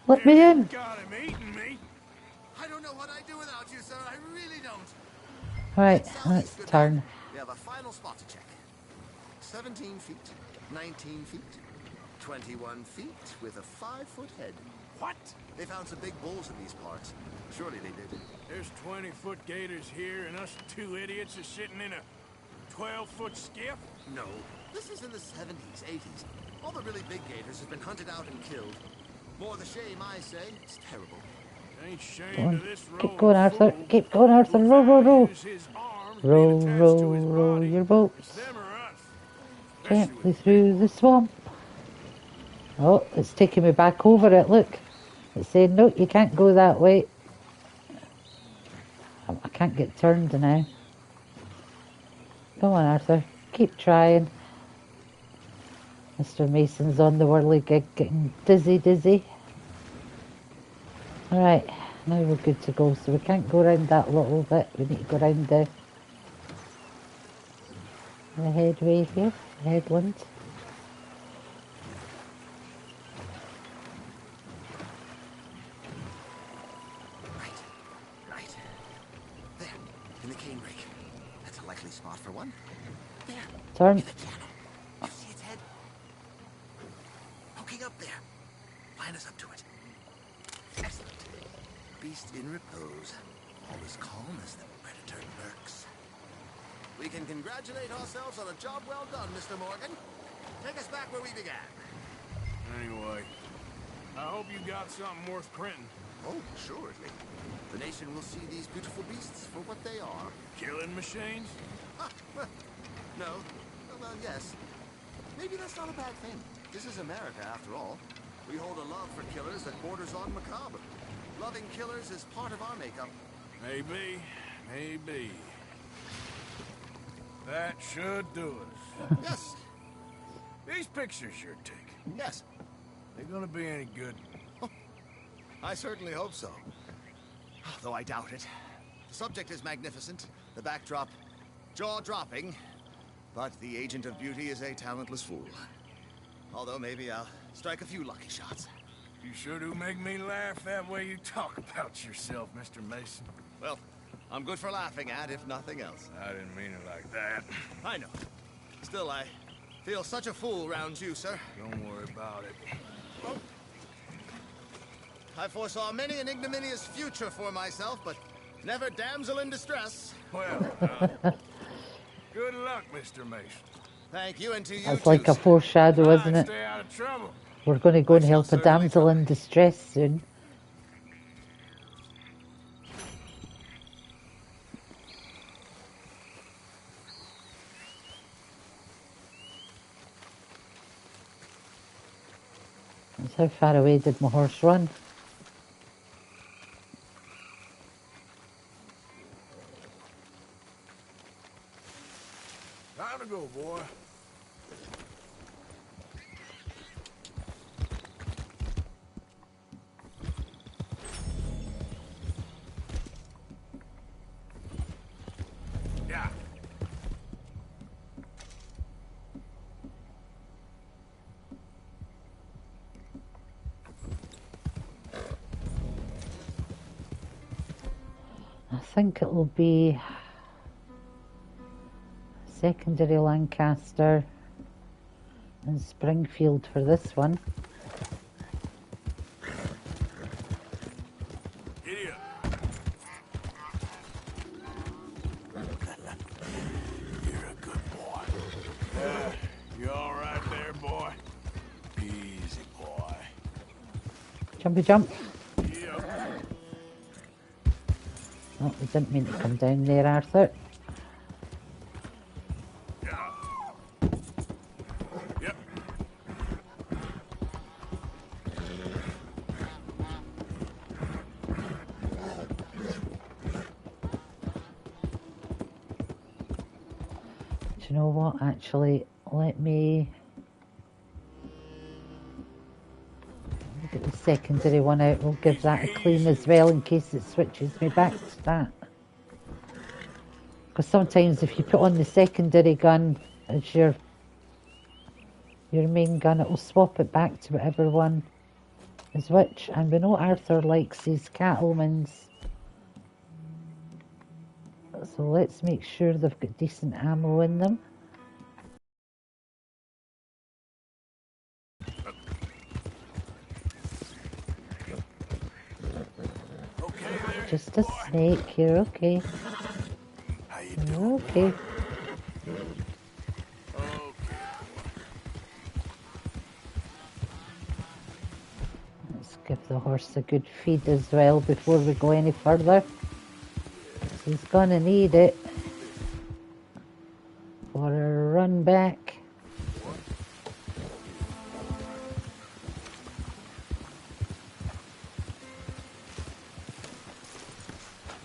Let me in. Got him eating me. I don't know what I'd do without you, sir. I really don't. Right, Head let's southeast, good turn. man. We have a final spot to check. 17 feet, 19 feet, 21 feet with a 5-foot head. What? They found some big bulls in these parts. Surely they did. There's 20-foot gators here, and us two idiots are sitting in a 12-foot skiff? No. This is in the 70s, 80s. All the really big gators have been hunted out and killed. More the shame, I say. It's terrible. Ain't Go shame on. to this Keep going, Arthur. Keep going, Arthur. Row, row, row. Row, row, row your boat gently through the swamp. Oh, it's taking me back over it. Look. It's saying, no, you can't go that way. I can't get turned now. Come on, Arthur. Keep trying. Mr. Mason's on the whirly gig, getting dizzy. Right, now we're good to go. So we can't go around that little bit. We need to go around the headway here, the headland. Right. There, in the cane rake. That's a likely spot for one. There. Turn. In the channel. You see its head? Poking up there. Line us up to it. Excellent. Beast in repose. All as calm as the predator lurks. We can congratulate ourselves on a job well done, Mr. Morgan. Take us back where we began. Anyway, I hope you got something worth printing. Oh, assuredly. The nation will see these beautiful beasts for what they are. Killing machines? No. Well, yes. Maybe that's not a bad thing. This is America, after all. We hold a love for killers that borders on macabre. Loving killers is part of our makeup. Maybe. That should do us. Yes. These pictures you're taking. Yes. They gonna be any good? I certainly hope so. Though I doubt it. The subject is magnificent. The backdrop, jaw-dropping. But the agent of beauty is a talentless fool. Although maybe I'll strike a few lucky shots. You sure do make me laugh that way you talk about yourself, Mr. Mason. Well, I'm good for laughing at, if nothing else. I didn't mean it like that. I know. Still, I feel such a fool round you, sir. Don't worry about it. Oh. I foresaw many an ignominious future for myself, but never damsel in distress. Well, good luck, Mr. Mason. Thank you, and to you That's too, like a sir. foreshadow, isn't it? Stay out of trouble. We're going to go and help a damsel in distress soon. That's how far away did my horse run? Time to go, boy. Yeah. I think it'll be secondary Lancaster and Springfield for this one. Giddy up. You're a good boy. You all right there, boy? Easy, boy. Jumpy jump. Yep. Oh, we didn't mean to come down there, Arthur. Yep. Do you know what? Actually, let me get the secondary one out. We'll give that a clean as well in case it switches me back to that. Because sometimes if you put on the secondary gun as your main gun, it will swap it back to whatever one is which, and we know Arthur likes his cattlemans. So let's make sure they've got decent ammo in them. Just a snake, you're okay. You're okay. Let's give the horse a good feed as well before we go any further. He's gonna need it for a run back.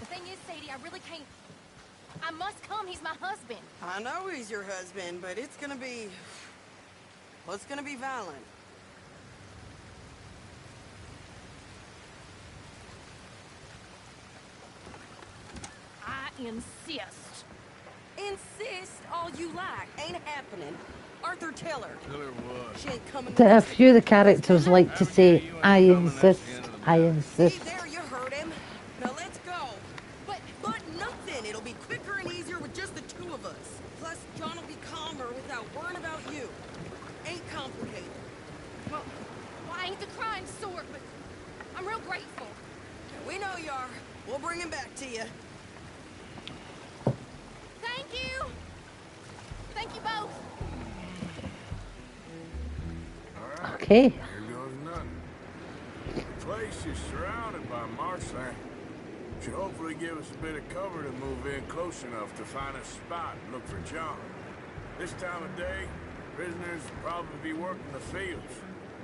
The thing is, Sadie, I really can't. I must come. He's my husband. I know he's your husband, but it's gonna be... well, it's gonna be violent. I insist. Insist all you like. Ain't happening. Arthur, tell her. Tell her what? She ain't coming. A few of the characters like to say, I insist, I insist. There, you heard him. Now let's go. But nothing. It'll be quicker and easier with just the two of us. Plus, John will be calmer without worrying about you. Ain't complicated. Well, I ain't the crying sort, but I'm real grateful. We know you are. We'll bring him back to you. Thank you. Thank you both. Okay. Here goes nothing. The place is surrounded by marshland. Should hopefully give us a bit of cover to move in close enough to find a spot and look for John. This time of day, prisoners will probably be working the fields.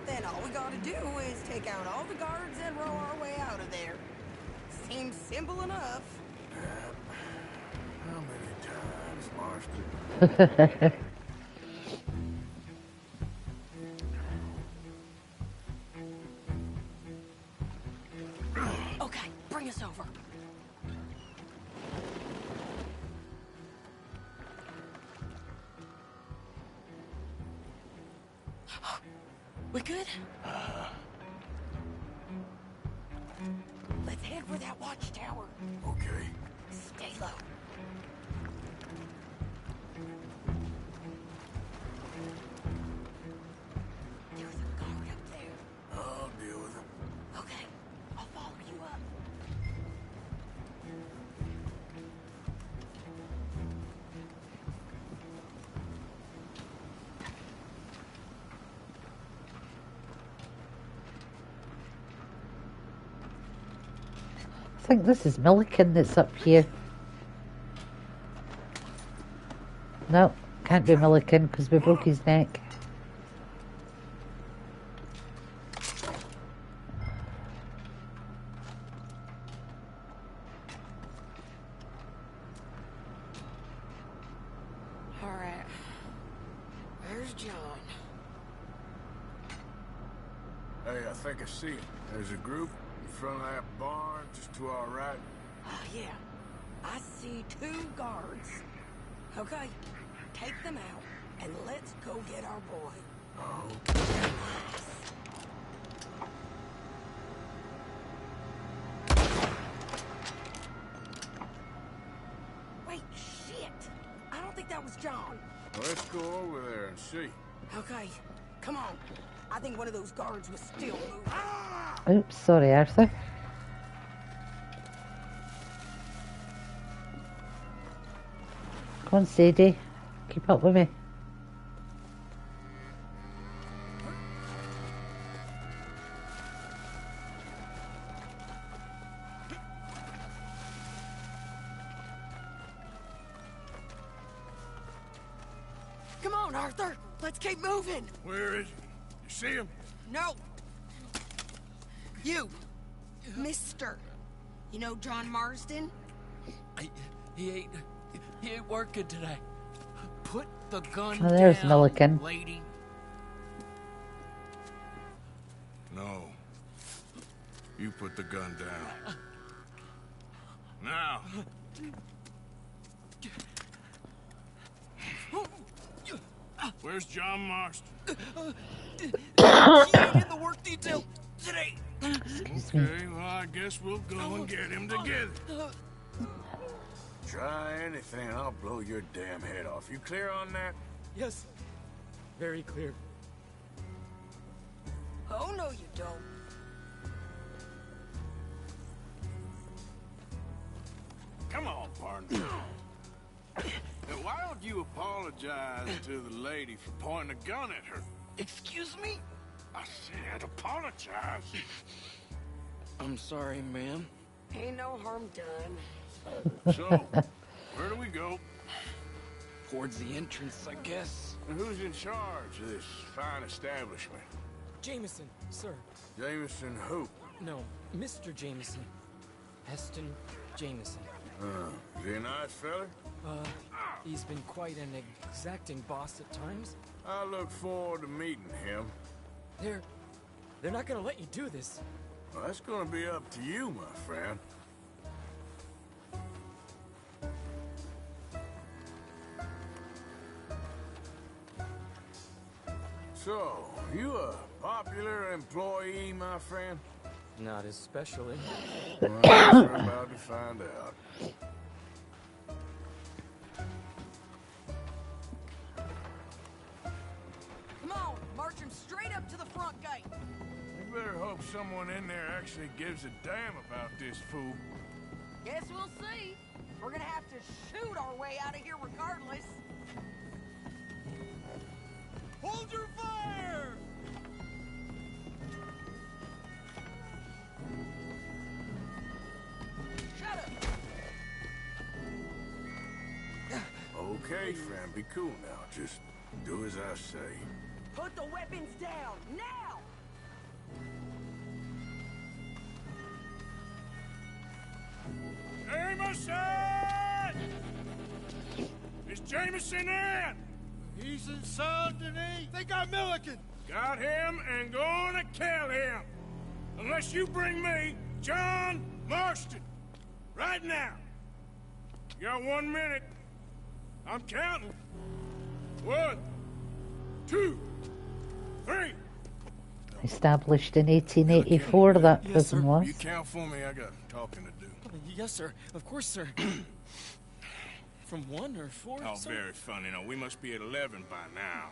Then all we gotta do is take out all the guards and row our way out of there. Seems simple enough. How many times, Marston? Okay, bring us over. We good? Let's head for that watchtower. Okay. Stay low. There's a guard up there. I'll deal with him. Okay, I'll follow you up. I think this is Milliken that's up here. No, can't be Milliken because we broke his neck. All right. Where's John? Hey, I think I see him. There's a group in front of that barn just to our right. Oh, yeah. I see 2 guards. Okay, take them out, and let's go get our boy. Oh. Wait, shit! I don't think that was John. Well, let's go over there and see. Okay, come on. I think one of those guards was still moving. Oops, sorry, Arthur. Come on, Sadie. Keep up with me. Come on, Arthur. Let's keep moving. Where is he? You see him? No. You. Mister. You know John Marsden? He ain't working today. Put the gun Oh, there's down, Milliken. lady. No. You put the gun down. Now. Where's John Marston? He ain't in the work detail. today. Excuse me. Okay, well, I guess we'll go and get him together. Try anything, I'll blow your damn head off. You clear on that? Yes. Very clear. Oh, no, you don't. Come on, partner. Now, why don't you apologize to the lady for pointing a gun at her? Excuse me? I said apologize. I'm sorry, ma'am. Ain't no harm done. So, where do we go? Towards the entrance, I guess. And who's in charge of this fine establishment? Jameson, sir. Jameson who? No, Mr. Jameson. Heston Jameson. Is he a nice fella? He's been quite an exacting boss at times. I look forward to meeting him. They're not gonna let you do this. Well, that's gonna be up to you, my friend. So, you a popular employee, my friend? Not especially. Well, we're about to find out. Come on, march him straight up to the front gate. You better hope someone in there actually gives a damn about this fool. Guess we'll see. We're gonna have to shoot our way out of here regardless. Hold your fire! Shut up! Okay, friend, be cool now. Just do as I say. Put the weapons down, now! Jameson! Is Jameson in? He's in Saint Denis. They got Milliken. Got him and gonna kill him. Unless you bring me John Marston. Right now. You got 1 minute. I'm counting. 1, 2, 3. Established in 1884, that prison was. You count for me. I got talking to do. Yes, sir. Of course, sir. From 1 or 4? Oh, very funny. No, we must be at 11 by now.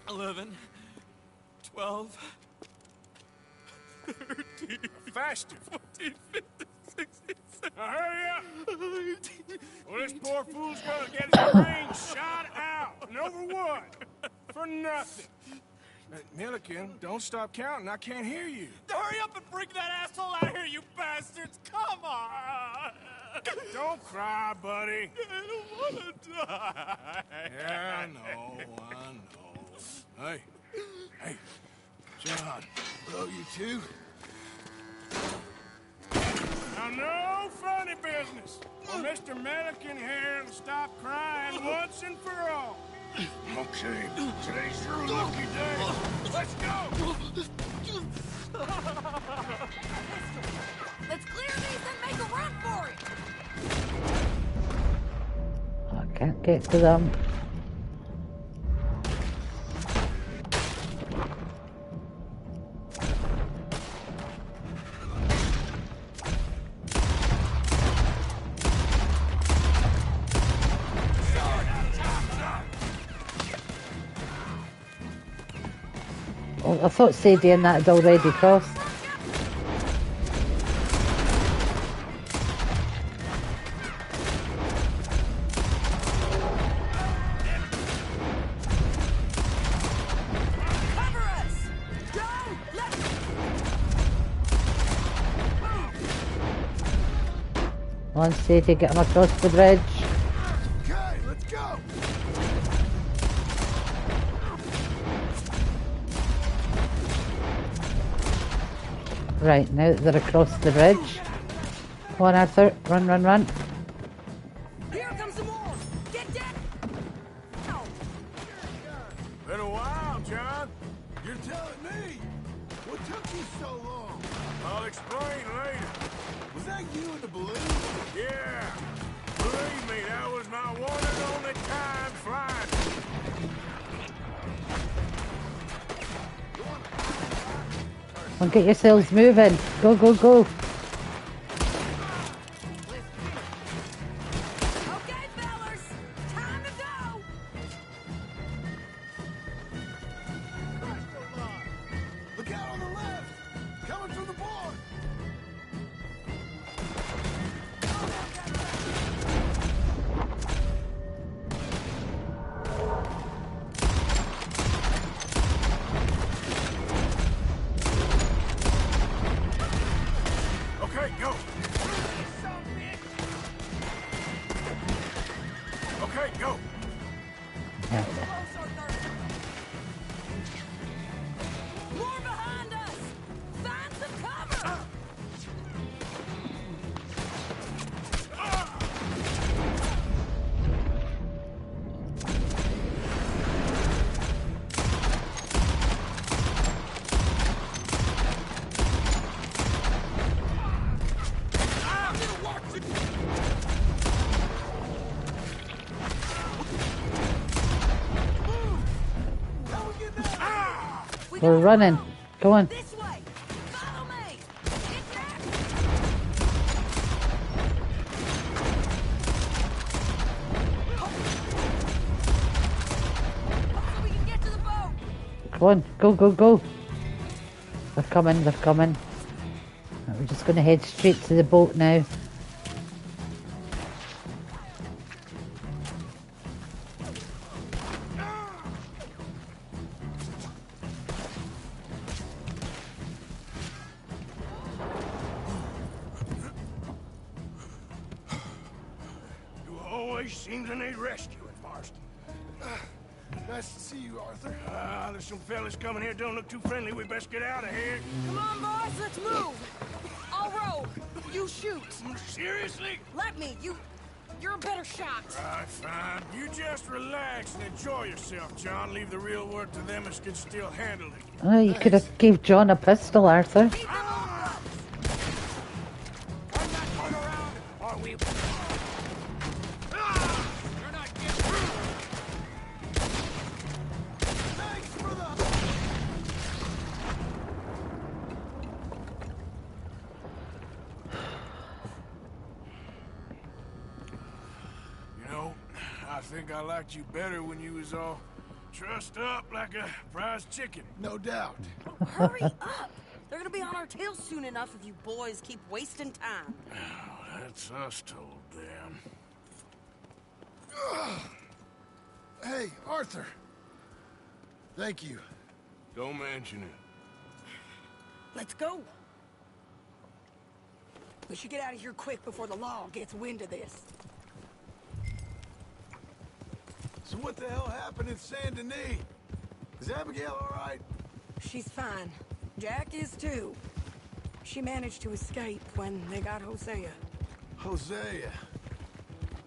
11, 12, 13, faster. 14, 15, 16, 17. Now hurry up! Well, this poor fool's gonna get his brains shot out. And over what? For nothing. Milliken, don't stop counting. I can't hear you. Hurry up and bring that asshole out here, you bastards! Come on! Don't cry, buddy. I don't want to die. Yeah, I know. Hey, John, blow you too? Now, no funny business. Or Mr. Milliken here will stop crying once and for all. Okay, today's your lucky day. Let's go! Let's clear these and make a run for it! I can't get to them. Oh, I thought Sadie and that had already crossed. Come on, Sadie, get him across the bridge. Okay, let's go. Right, now that they're across the bridge. Come on, Arthur, run, run, run. Here comes some more! Get down! Been a while, John. You're telling me? What took you so long? I'll explain later. Was that you in the balloon? Yeah. Believe me, that was my one and only time flying. Well, get yourselves moving. Go, go, go. Okay, fellas, time to go. Look out on the left! Coming through the board! Okay, go. Okay, go. More behind us. Find some cover. We're running. Go on. This way. Follow me. So we can get to the boat. Come on. Go, go, go. They're coming. They're coming. We're just going to head straight to the boat now. You always seem to need rescuing, Marston. Nice to see you, Arthur. There's some fellas coming here. Don't look too friendly. We best get out of here. Come on, boys, let's move. I'll row. You shoot. Seriously? Let me. You're a better shot. Right, fine. You just relax and enjoy yourself, John. Leave the real work to them as can still handle it. Oh, you could have gave John a pistol, Arthur. Or we... You're not getting through. Thanks, brother! You know, I think I liked you better when you was all trussed up like a prize chicken. No doubt. Hurry up. They're gonna be on our tails soon enough if you boys keep wasting time. Oh, that's us told them. Hey, Arthur. Thank you. Don't mention it. Let's go. We should get out of here quick before the law gets wind of this. So what the hell happened in Saint Denis? Is Abigail all right? She's fine. Jack is too. She managed to escape when they got Hosea. Hosea.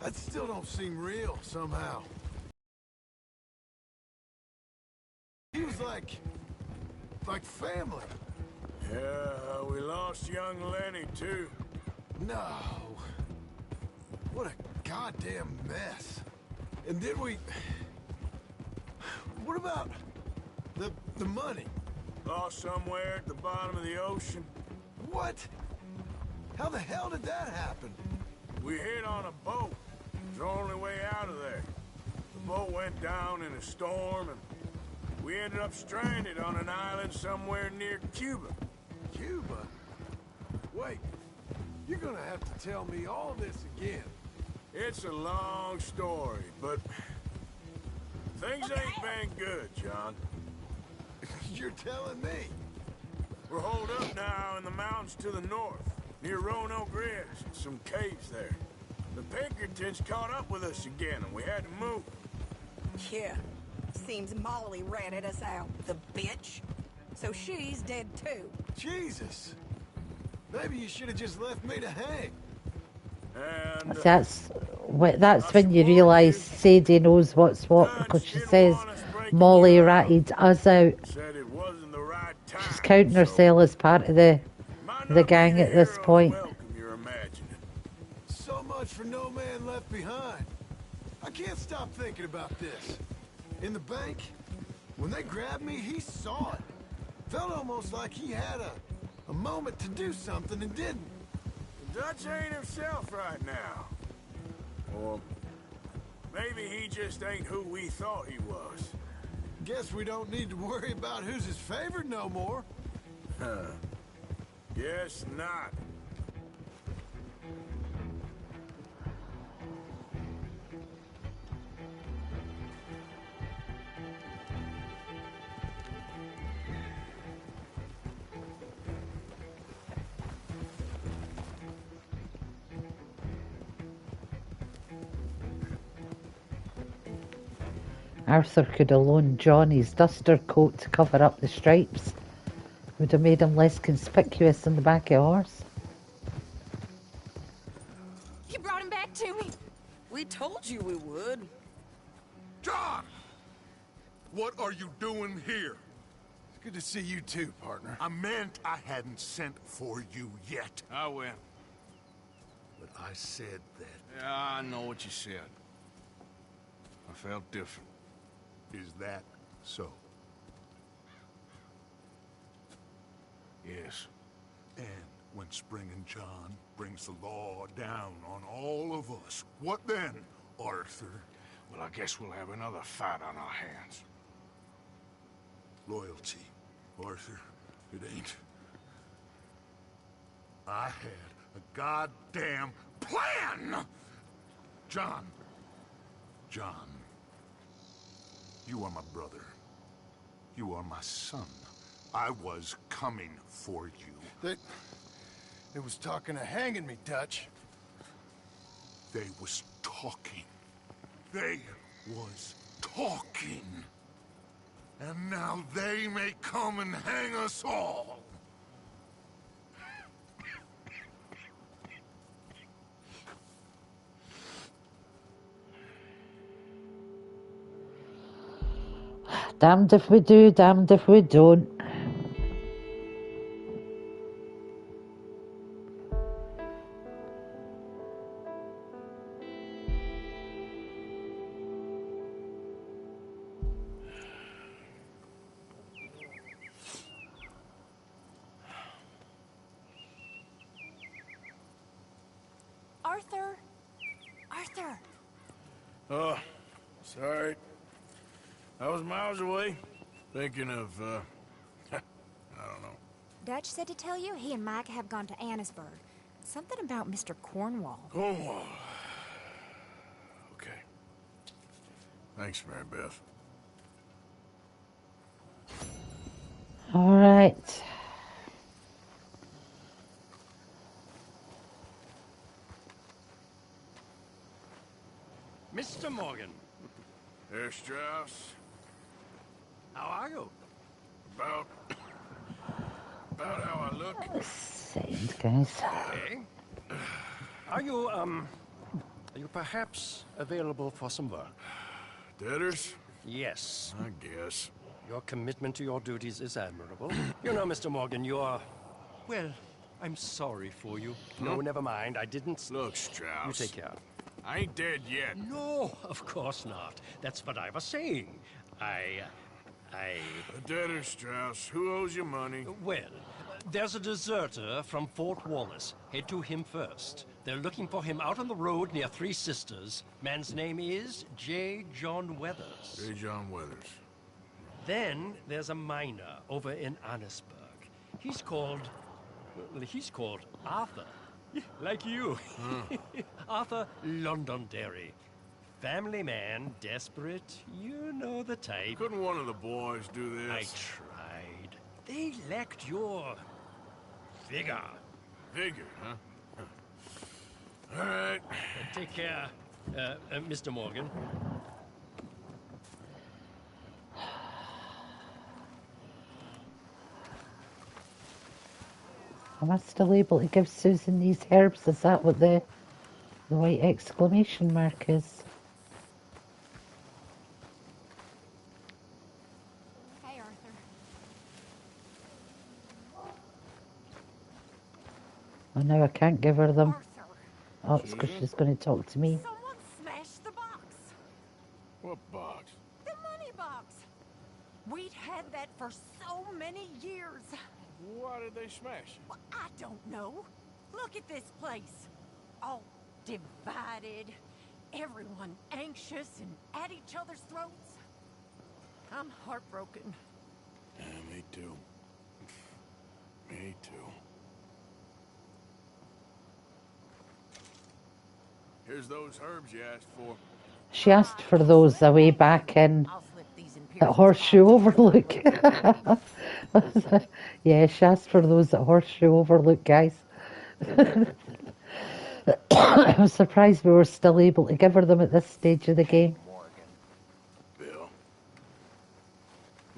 That still don't seem real, somehow. He was like family. Yeah, we lost young Lenny, too. No. What a goddamn mess. And did we... What about the money? Lost somewhere at the bottom of the ocean. What? How the hell did that happen? We hit on a boat. It was the only way out of there. The boat went down in a storm, and we ended up stranded on an island somewhere near Cuba. Cuba? Wait, you're gonna have to tell me all this again. It's a long story, but things ain't been good, John. You're telling me? We're holed up now in the mountains to the north, near Roanoke Ridge, some caves there. The Pinkertons caught up with us again, and we had to move. Yeah. Seems Molly ratted us out, the bitch. So she's dead too. Jesus. Maybe you should have just left me to hang. And That's when you realise Sadie knows what's what, because she says Molly ratted us out. said it wasn't the right time. She's counting herself as part of the gang at this point. You're imagining. So much for no man left behind. I can't stop thinking about this. In the bank, when they grabbed me, he saw it. Felt almost like he had a moment to do something and didn't. Dutch ain't himself right now. Or maybe he just ain't who we thought he was. Guess we don't need to worry about who's his favorite no more. Huh. Guess not. Arthur could have loaned John his duster coat to cover up the stripes. Would have made him less conspicuous in the back of a horse. You brought him back to me. We told you we would. John! What are you doing here? It's good to see you too, partner. I meant I hadn't sent for you yet. I went. But I said that. Yeah, I know what you said. I felt different. Is that so? Yes. And when Spring and John brings the law down on all of us, what then, Arthur? Well, I guess we'll have another fight on our hands. Loyalty, Arthur, it ain't. I had a goddamn plan! John, you are my brother. You are my son. I was coming for you. They was talking of hanging me, Dutch. They was talking. They was talking. And now they may come and hang us all. Damned if we do, damned if we don't. Arthur! Arthur! Oh, sorry. I was miles away, thinking of, I don't know. Dutch said to tell you he and Mike have gone to Annisburg. Something about Mr. Cornwall. Cornwall. Okay. Thanks, Mary Beth. All right. Mr. Morgan. Herr Strauss. How are you? About how I look. Second, guys. Okay. Are you perhaps available for some work? Debtors? Yes. I guess. Your commitment to your duties is admirable. You know, Mr. Morgan, you are... Well, I'm sorry for you. No, never mind. I didn't... Look, Strauss. You take care. I ain't dead yet. No, of course not. That's what I was saying. A debtor, Strauss. Who owes you money? Well, there's a deserter from Fort Wallace. Head to him first. They're looking for him out on the road near Three Sisters. Man's name is J. John Weathers. J. John Weathers. Then there's a miner over in Annisburg. He's called Arthur. Like you. Arthur Londonderry. Family man, desperate, you know the type. Couldn't one of the boys do this? I tried. They lacked your... vigor. Vigor, huh? All right. Take care, Mr. Morgan. Am I still able to give Susan these herbs? Is that what the white exclamation mark is? Hey, Arthur. Oh, now I can't give her them. Arthur. Oh, it's because she's going to talk to me. Someone smashed the box. What box? The money box. We'd had that for so many years. Why did they smash? Well, I don't know. Look at this place. All divided. Everyone anxious and at each other's throats. I'm heartbroken. Yeah, me too. Me too. Here's those herbs you asked for. She asked for those away back in at Horseshoe Overlook. Yeah, she asked for those at Horseshoe Overlook, guys. I'm surprised we were still able to give her them at this stage of the game. Bill,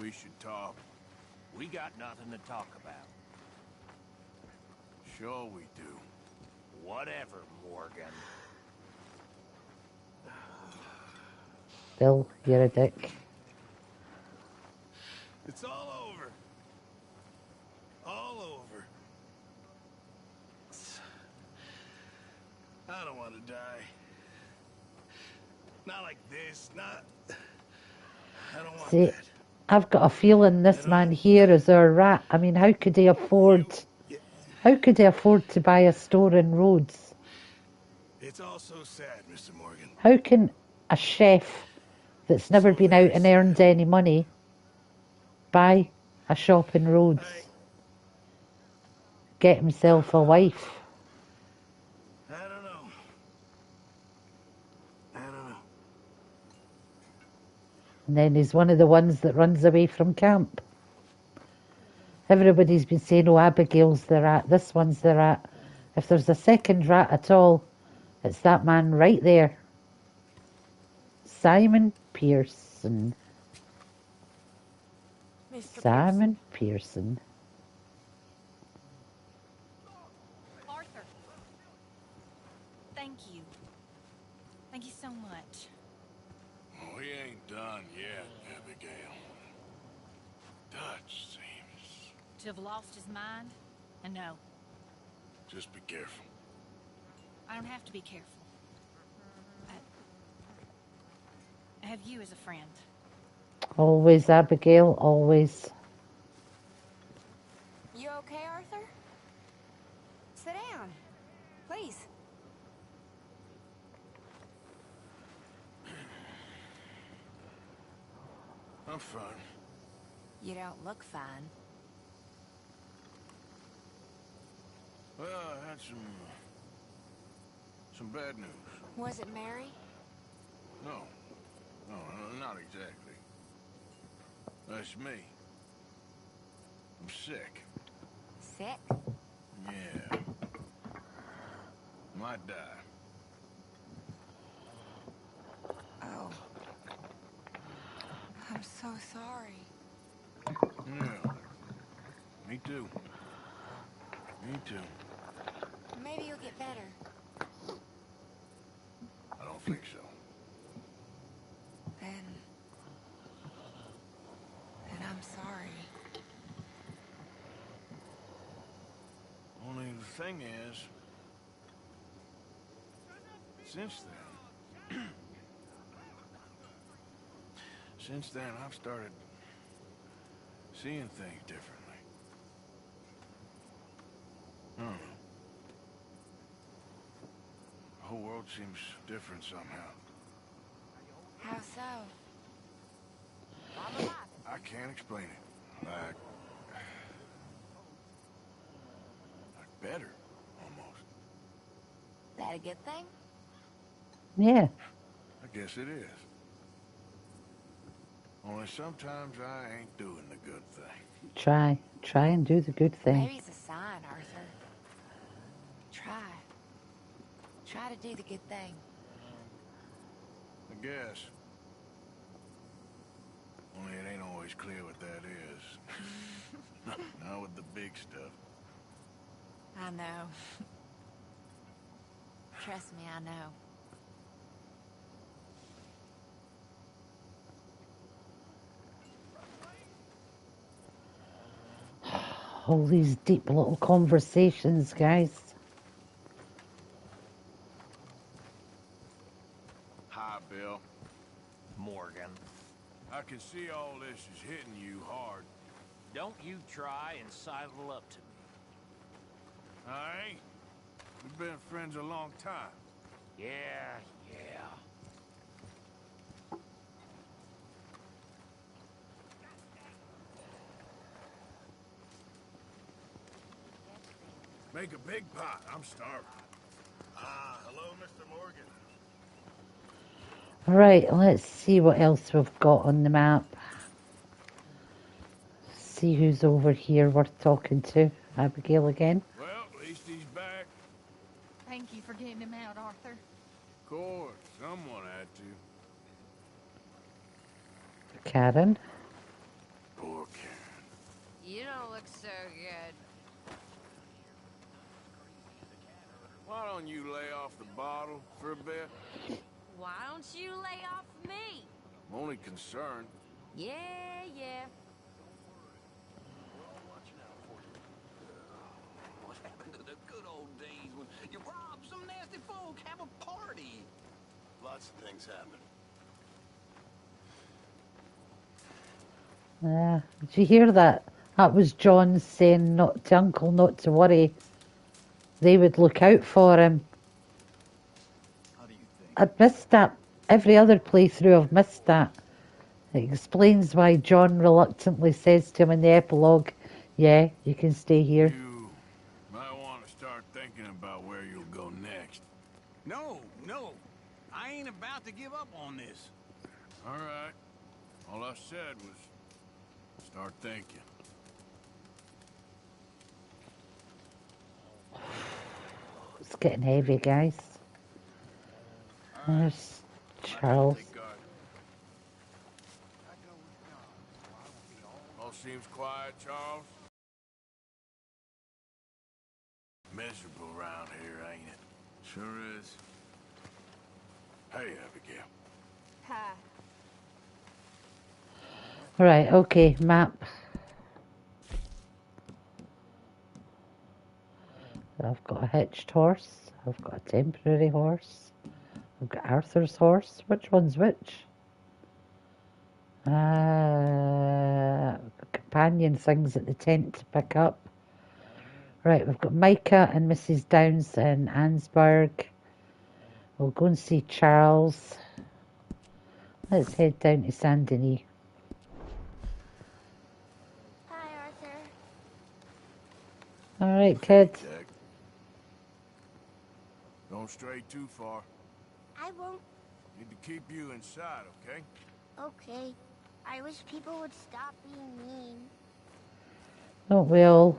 we should talk. We got nothing to talk about. Sure we do. Whatever, Morgan. Bill, you're a dick. It's all over. All over. I don't want to die. Not like this, not... I don't want See, that. I've got a feeling this man here is our rat. I mean, how could he afford... How could he afford to buy a store in Rhodes? It's all so sad, Mr. Morgan. How can a chef that's never been out and earned any money buy a shop in Rhodes? Get himself a wife. I don't know. I don't know. And then he's one of the ones that runs away from camp. Everybody's been saying, oh, Abigail's the rat, this one's the rat. If there's a second rat at all, it's that man right there. Simon Pearson. Simon Pearson. Arthur. Thank you. Thank you so much. We ain't done yet, Abigail. Dutch seems... To have lost his mind? And no, Just be careful. I don't have to be careful. I have you as a friend. Always, Abigail, always. You okay, Arthur? Sit down, please. I'm fine. You don't look fine. Well, I had some bad news. Was it Mary? No. No, not exactly. That's me. I'm sick. Sick? Yeah. Might die. Oh. I'm so sorry. Yeah. Me too. Me too. Maybe you'll get better. I don't think so. Then I'm sorry. Only the thing is, since then I've started seeing things differently. I don't know. The whole world seems different somehow. How so? I can't explain it. Like better, almost. That a good thing? Yeah. I guess it is. Only sometimes I ain't doing the good thing. Try and do the good thing. Maybe it's a sign, Arthur. Try to do the good thing. I guess. Only it ain't always clear what that is. Not with the big stuff. I know. Trust me, I know. All these deep little conversations, guys. Hi, Bill. Morgan. I can see all all this is hitting you hard. Don't you try and sidle up to me. I ain't. We've been friends a long time. Yeah. Make a big pot. I'm starving. Hello, Mr. Morgan. Right, let's see what else we've got on the map. See who's over here worth talking to. Abigail again. Well, at least he's back. Thank you for getting him out, Arthur. Of course, someone had to. Karen. Poor Karen. You don't look so good. Why don't you lay off the bottle for a bit? Why don't you lay off me? I'm only concerned. Yeah. What happened to the good old days when you rob some nasty folk, have a party? Lots of things happen. Did you hear that? That was John saying not to Uncle not to worry. They would look out for him. I've missed that. Every other playthrough I've missed that. It explains why John reluctantly says to him in the epilogue, yeah, you can stay here. You might want to start thinking about where you'll go next. No. I ain't about to give up on this. All right. All I said was start thinking. It's getting heavy, guys. There's Charles. All seems quiet, Charles. Miserable around here, ain't it? Sure is. Hey, Abigail. Hi. Right, okay, map. I've got a hitched horse. I've got a temporary horse. I've got Arthur's horse. Which one's which? Companion things at the tent to pick up. Right, we've got Micah and Mrs. Downs in Ansburg. We'll go and see Charles. Let's head down to Saint Denis. Hi, Arthur. All right, kids. Don't stray too far. I won't. Need to keep you inside, okay? Okay. I wish people would stop being mean. Don't we all?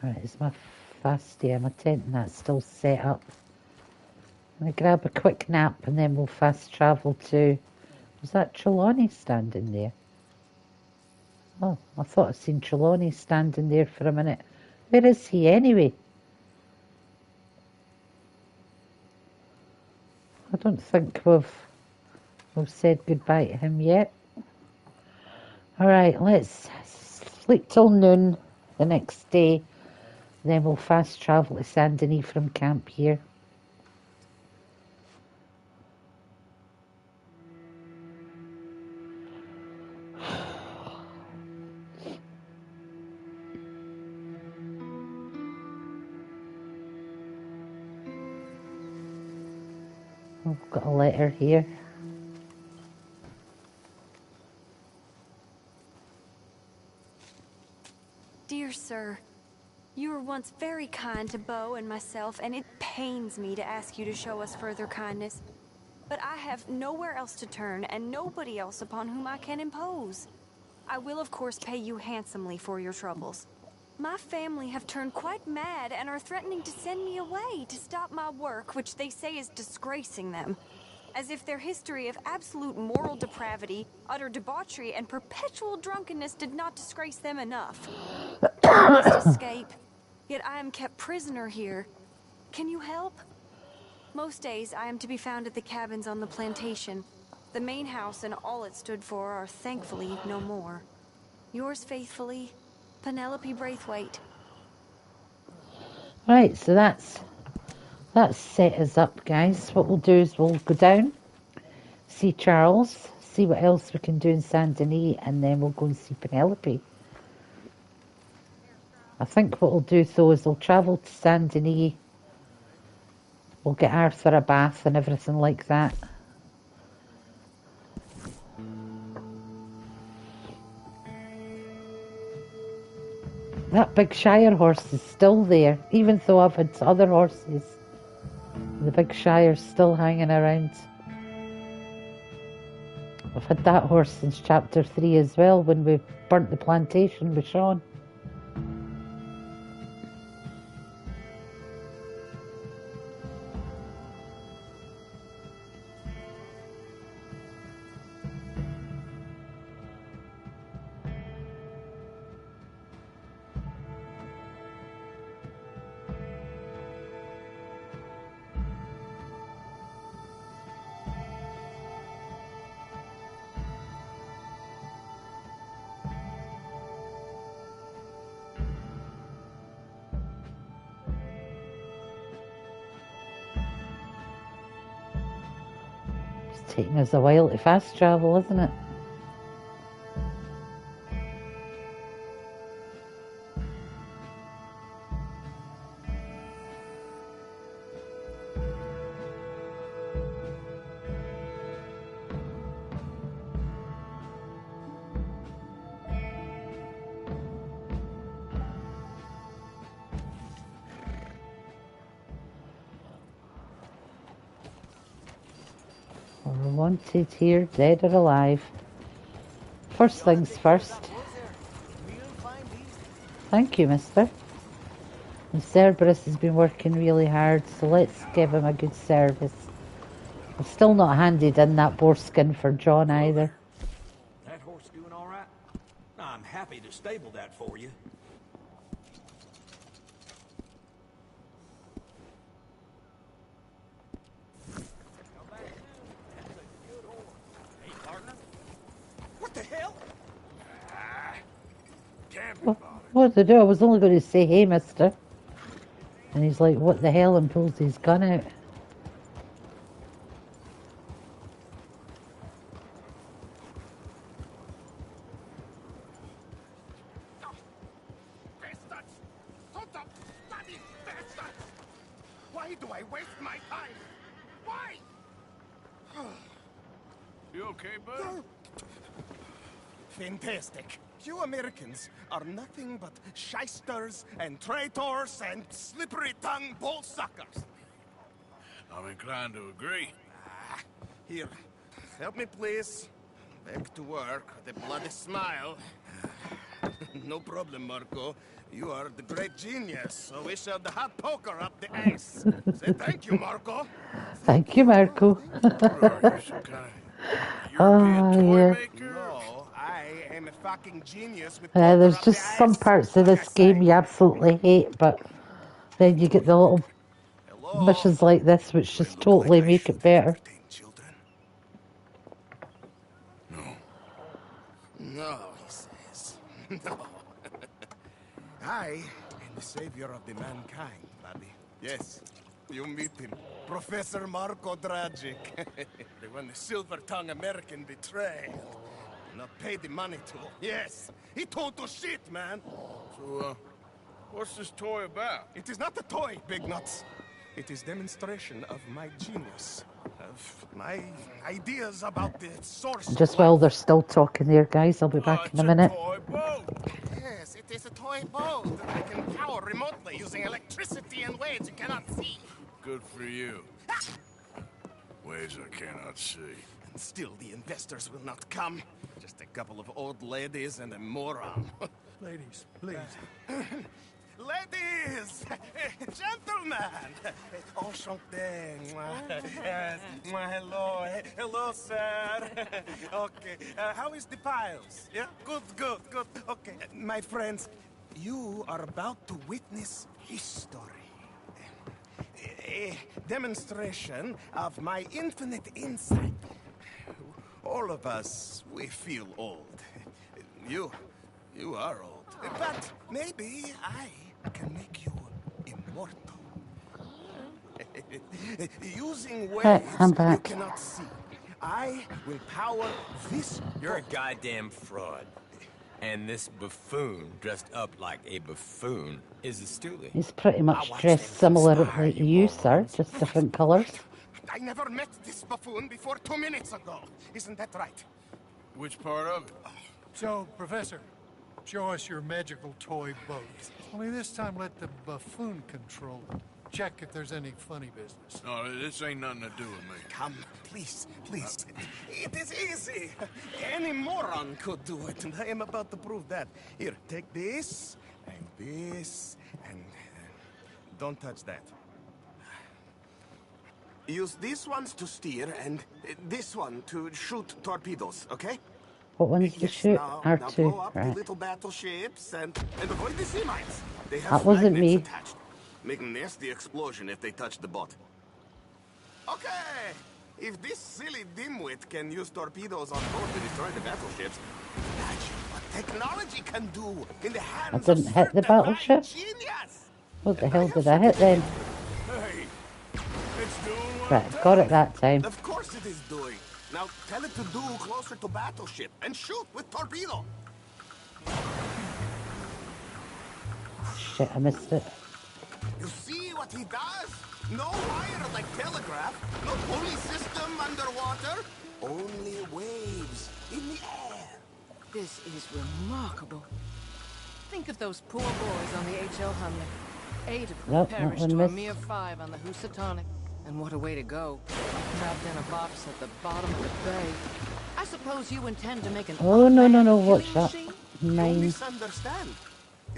Alright, is my my tent and that's still set up. I'm going to grab a quick nap and then we'll fast travel to... Was that Trelawney standing there? Oh, I thought I'd seen Trelawney standing there for a minute. Where is he anyway? I don't think we've said goodbye to him yet. Alright, let's sleep till noon the next day. Then we'll fast travel to Saint Denis from camp here. I've got a letter here. Dear sir, you were once very kind to Beau and myself, and it pains me to ask you to show us further kindness. But I have nowhere else to turn, and nobody else upon whom I can impose. I will, of course, pay you handsomely for your troubles. My family have turned quite mad and are threatening to send me away to stop my work, which they say is disgracing them. As if their history of absolute moral depravity, utter debauchery, and perpetual drunkenness did not disgrace them enough. I must escape, yet I am kept prisoner here. Can you help? Most days I am to be found at the cabins on the plantation. The main house and all it stood for are thankfully no more. Yours faithfully, Penelope Braithwaite. Right, so that's set us up, guys. What we'll do is we'll go down see Charles, see what else we can do in Saint Denis, and then we'll go and see Penelope. I think what we'll do though is we'll travel to Saint Denis, we'll get Arthur a bath and everything like that. That big Shire horse is still there, even though I've had other horses. The big Shire's still hanging around. I've had that horse since chapter 3 as well, when we burnt the plantation with Sean. It's taking us a while to fast travel, isn't it? We're wanted here, dead or alive. First things first. Thank you, mister. And Cerberus has been working really hard, so let's give him a good service. I've still not handed in that boar skin for John either. That horse doing all right? I'm happy to stable that for you. What the hell? What to do? I was only going to say, hey, mister. And he's like, what the hell, and pulls his gun out. Why do I waste my time? Why? You okay, bud? Fantastic. You Americans are nothing but shysters and traitors and slippery-tongued bull suckers. I'm inclined to agree. Here, help me, please. Back to work with a bloody smile. No problem, Marco. You are the great genius, so we shall the hot poker up the ass. Say thank you, Marco. Thank you, Marco. Oh, yeah. No, I am a fucking genius with There's just some parts of this game you absolutely hate, but then you get the little missions like this which just totally make it better. No, he says. No. I am the savior of the mankind, buddy. Yes, you meet him. Professor Marco Dragic. The one the silver-tongued American betrayed. Not paid the money to. Yes, he total shit, man. So, what's this toy about? It is not a toy, Big Nuts. It is demonstration of my genius. Of my ideas about the source. Just while they're still talking there, guys, I'll be back in a minute. Yes, it is a toy boat that I can power remotely using electricity in ways you cannot see. Good for you. Ways I cannot see. And still the investors will not come. Just a couple of old ladies and a moron. Ladies, please. Ladies! Gentlemen! Enchanté. Hello. Hello, sir. Okay. How is the piles? Yeah? Good. Okay. My friends, you are about to witness history. A demonstration of my infinite insight. All of us, we feel old. You are old. But maybe I can make you immortal. Using ways I'm back. you cannot see, I will power this. You're a goddamn fraud. And this buffoon, dressed up like a buffoon, is a stoolie. He's pretty much dressed similar to you, sir, just different colours. I never met this buffoon before 2 minutes ago. Isn't that right? Which part of it? So, Professor, show us your magical toy boat. Only this time let the buffoon control it. Check if there's any funny business. No, this ain't nothing to do with me. Come, please, please. It is easy. Any moron could do it, and I am about to prove that. Here, take this, and this, and... don't touch that. Use these ones to steer, and this one to shoot torpedoes, okay? What one's to shoot? Now R2, blow up the right. little battleships, and avoid the sea mines. They have That wasn't magnets me. attached. Make a nasty explosion if they touch the boat. Okay! If this silly dimwit can use torpedoes on board to destroy the battleships, imagine what technology can do in the I hands didn't of hit the battleship. genius! What the hell did I hit then? Hey, it's doing what Right, got it that time. Of course it is doing. Now tell it to do closer to battleship and shoot with torpedo. Shit, I missed it. You see what he does? No wire like telegraph, no pulley system underwater, only waves in the air. This is remarkable. Think of those poor boys on the HL Hunley. 8 of them Nope, perished that to one a missed. mere 5 on the Housatonic. And what a way to go. Trapped in a box at the bottom of the bay. I suppose you intend to make an Oh, no, no, no, killing watch that. machine? You Mine. misunderstand.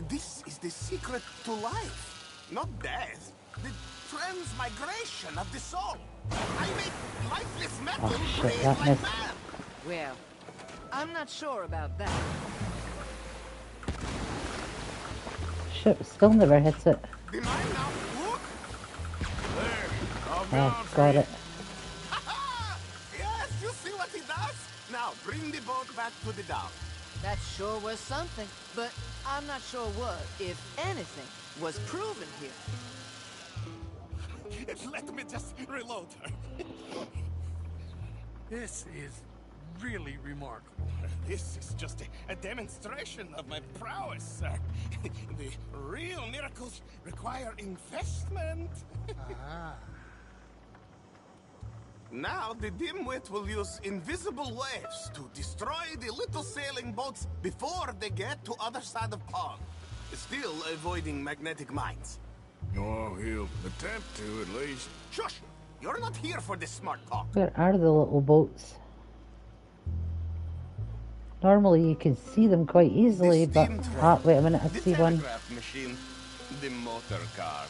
This is the secret to life, not death. The transmigration of the soul. I make lifeless metal Oh, shit, breathe that like missed. man. Well, I'm not sure about that. Shit, still never hit it. The mine now. Look. Oh, got it. Yes, you see what he does? Now, bring the boat back to the dock. That sure was something, but I'm not sure what, if anything, was proven here. Let me just reload her. This is really remarkable. This is just a demonstration of my prowess, sir. The real miracles require investment. Ah. Now the dimwit will use invisible waves to destroy the little sailing boats before they get to other side of pond. Still avoiding magnetic mines. Oh, he'll attempt to, at least. Shush! You're not here for this smart talk. Where are the little boats? Normally you can see them quite easily, but... Ah, wait a minute, I The see one. telegraph machine, the motor car.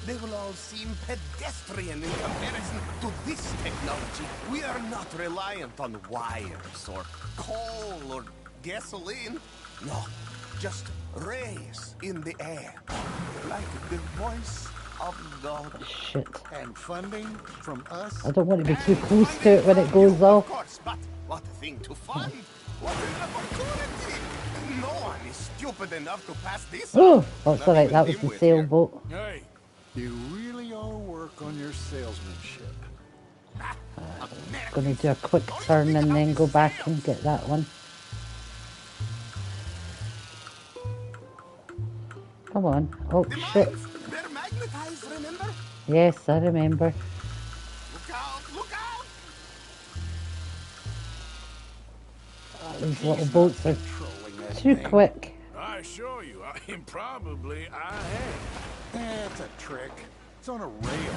They will all seem pedestrian in comparison to this technology. We are not reliant on wires or coal or gasoline. No, just rays in the air, like the voice of God. Shit. And funding from us? I don't want to be too close to it when it goes off. Of course, but what a thing to fund! What an opportunity! No one is stupid enough to pass this Oh, up. oh, it's Not alright, even that was the dimwit here. sailboat. Hey, You really ought to work on your salesmanship. Gonna do a quick turn and then go back and get that one. Come on. Oh, shit. They're magnetized, remember? Yes, I remember. Look out! Look out! These little boats are too quick. I assure you, I am probably I have. That's a trick. It's on a rail.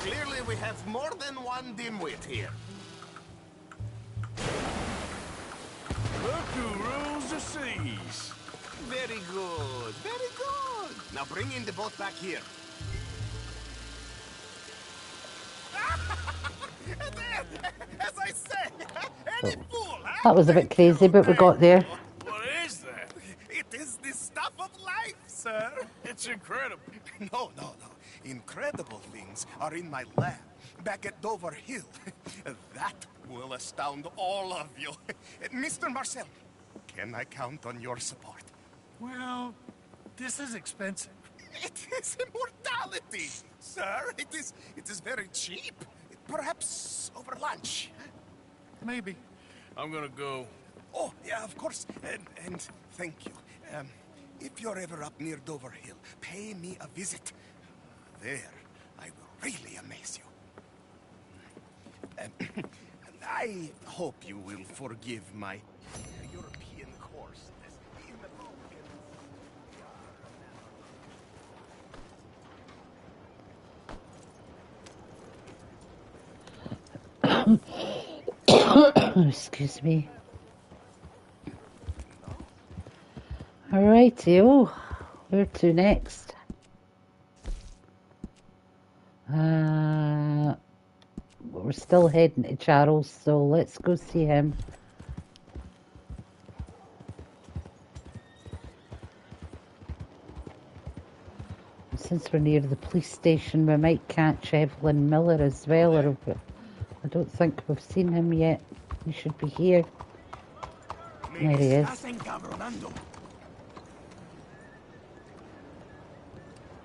Clearly, we have more than one dimwit here. Look who rules the seas. Very good, very good. Now bring in the boat back here. As I say, any fool, huh? That was a bit crazy, but we got there. What is that? It is the stuff of life, sir. It's incredible. No, no, no. Incredible things are in my lab, back at Dover Hill. That will astound all of you. Mr. Marcel, can I count on your support? Well, this is expensive. It is immortality, sir. It is very cheap. Perhaps over lunch. Maybe. I'm gonna go. Oh, yeah, of course. And thank you. If you're ever up near Dover Hill, pay me a visit. There, I will really amaze you. I hope you will forgive my European course. Excuse me. Alrighty, where to next? We're still heading to Charles, so let's go see him. Since we're near the police station, we might catch Evelyn Miller as well, or I don't think we've seen him yet. He should be here. There he is.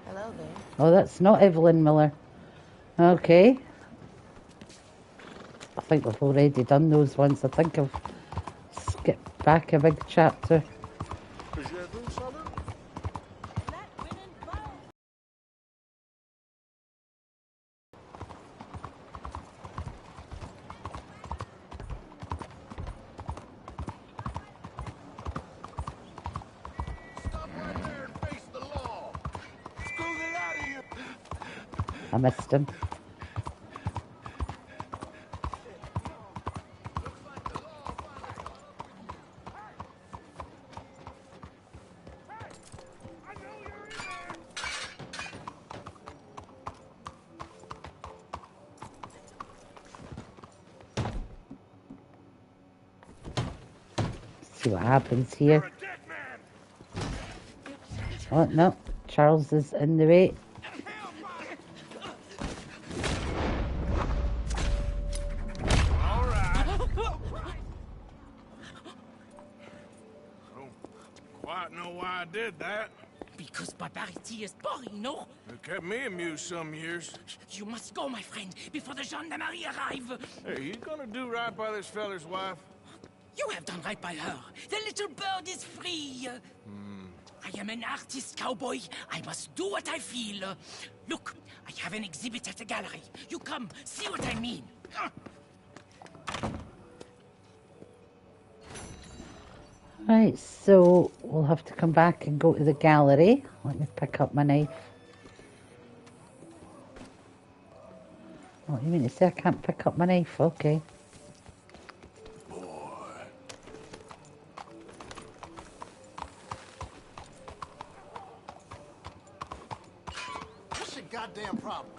Hello there. Oh, that's not Evelyn Miller. Okay. I think we've already done those ones. I think I've skipped back a big chapter. I missed him. See what happens here. Oh, no. Charles is in the way. Quite know why I did that. Because barbarity is boring, no? It kept me amused some years. You must go, my friend, before the gendarmerie arrive. Hey, you gonna do right by this feller's wife? You have done right by her. The little bird is free. I am an artist, cowboy. I must do what I feel. Look, I have an exhibit at the gallery. You come, see what I mean. Right, so we'll have to come back and go to the gallery. Let me pick up my knife. What do you mean to say I can't pick up my knife? Okay. What's your goddamn problem?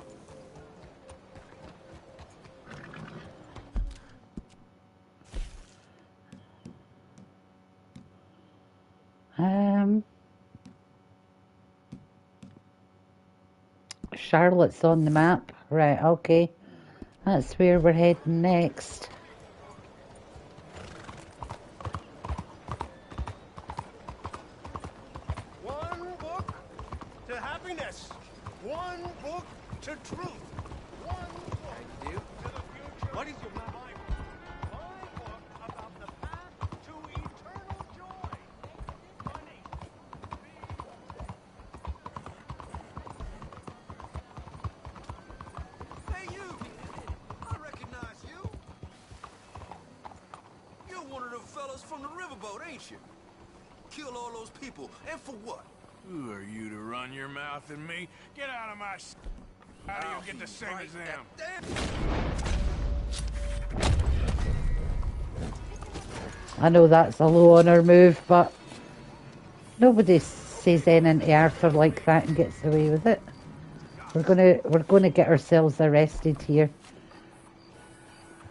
Charlotte's on the map. Right, okay. That's where we're heading next. One book to happiness. One book to truth. One book to the future. What is your mind? My book about the path to eternal joy. Money. Hey, you! I recognize you. You're one of the fellas from the riverboat, ain't you? Kill all those people, and for what? Who are you to run your mouth at me? Get out of my How do you get the same as them? I know that's a low honour move, but nobody says anything to Arthur like that and gets away with it. We're gonna get ourselves arrested here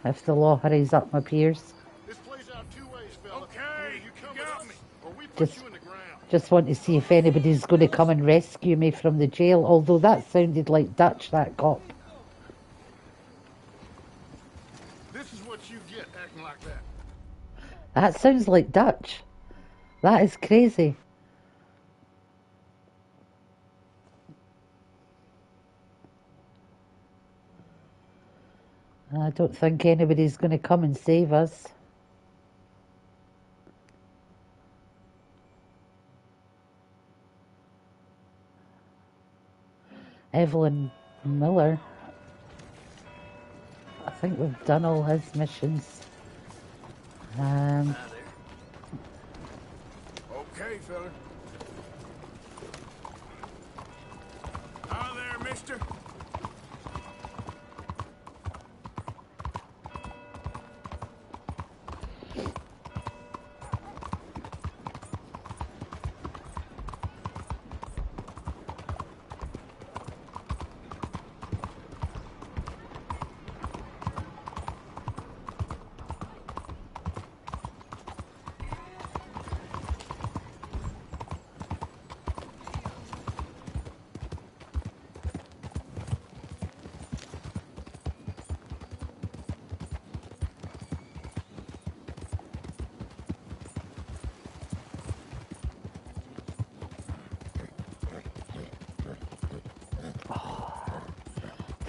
if the law hurries up, my peers. This plays out two ways, fella. Okay, you come with us, or we put Just, you in the ground. just want to see if anybody's going to come and rescue me from the jail. Although that sounded like Dutch, that cop. This is what you get acting like that. That sounds like Dutch. That is crazy. don't think anybody's going to come and save us. Evelyn Miller. I think we've done all his missions. Okay, fella. Hi there, mister.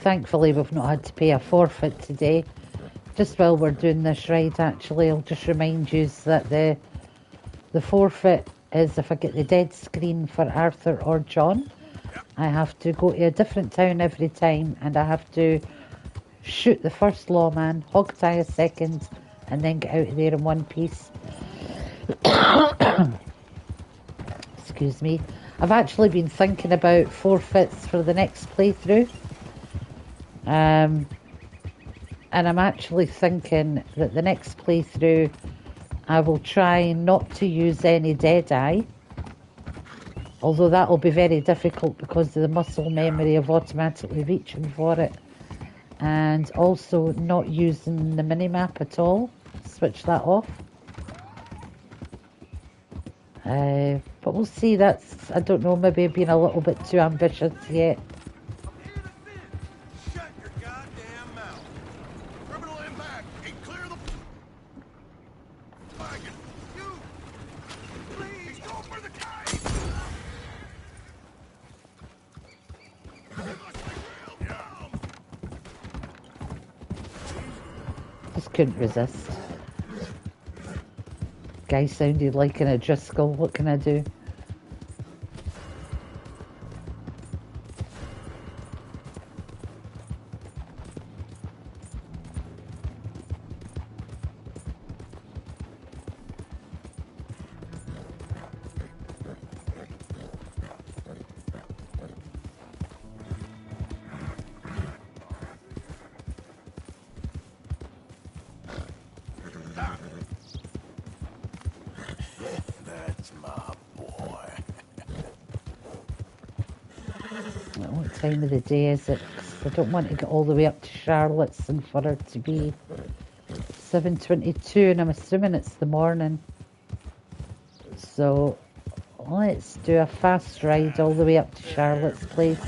Thankfully, we've not had to pay a forfeit today. Just while we're doing this ride, actually, I'll just remind you that the forfeit is if I get the dead screen for Arthur or John, I have to go to a different town every time, and I have to shoot the first lawman, hog tie a second, and then get out of there in one piece. Excuse me. I've actually been thinking about forfeits for the next playthrough. And I'm actually thinking that the next playthrough I will try not to use any Deadeye, although that will be very difficult because of the muscle memory of automatically reaching for it, and also not using the minimap at all. Switch that off. But we'll see. That's, I don't know, maybe being a little bit too ambitious yet. Just couldn't resist. Guy sounded like an O'Driscoll. What can I do? What time of the day is it? 'Cause I don't want to get all the way up to Charlotte's and for her to be 7:22, and I'm assuming it's the morning. So let's do a fast ride all the way up to Charlotte's place.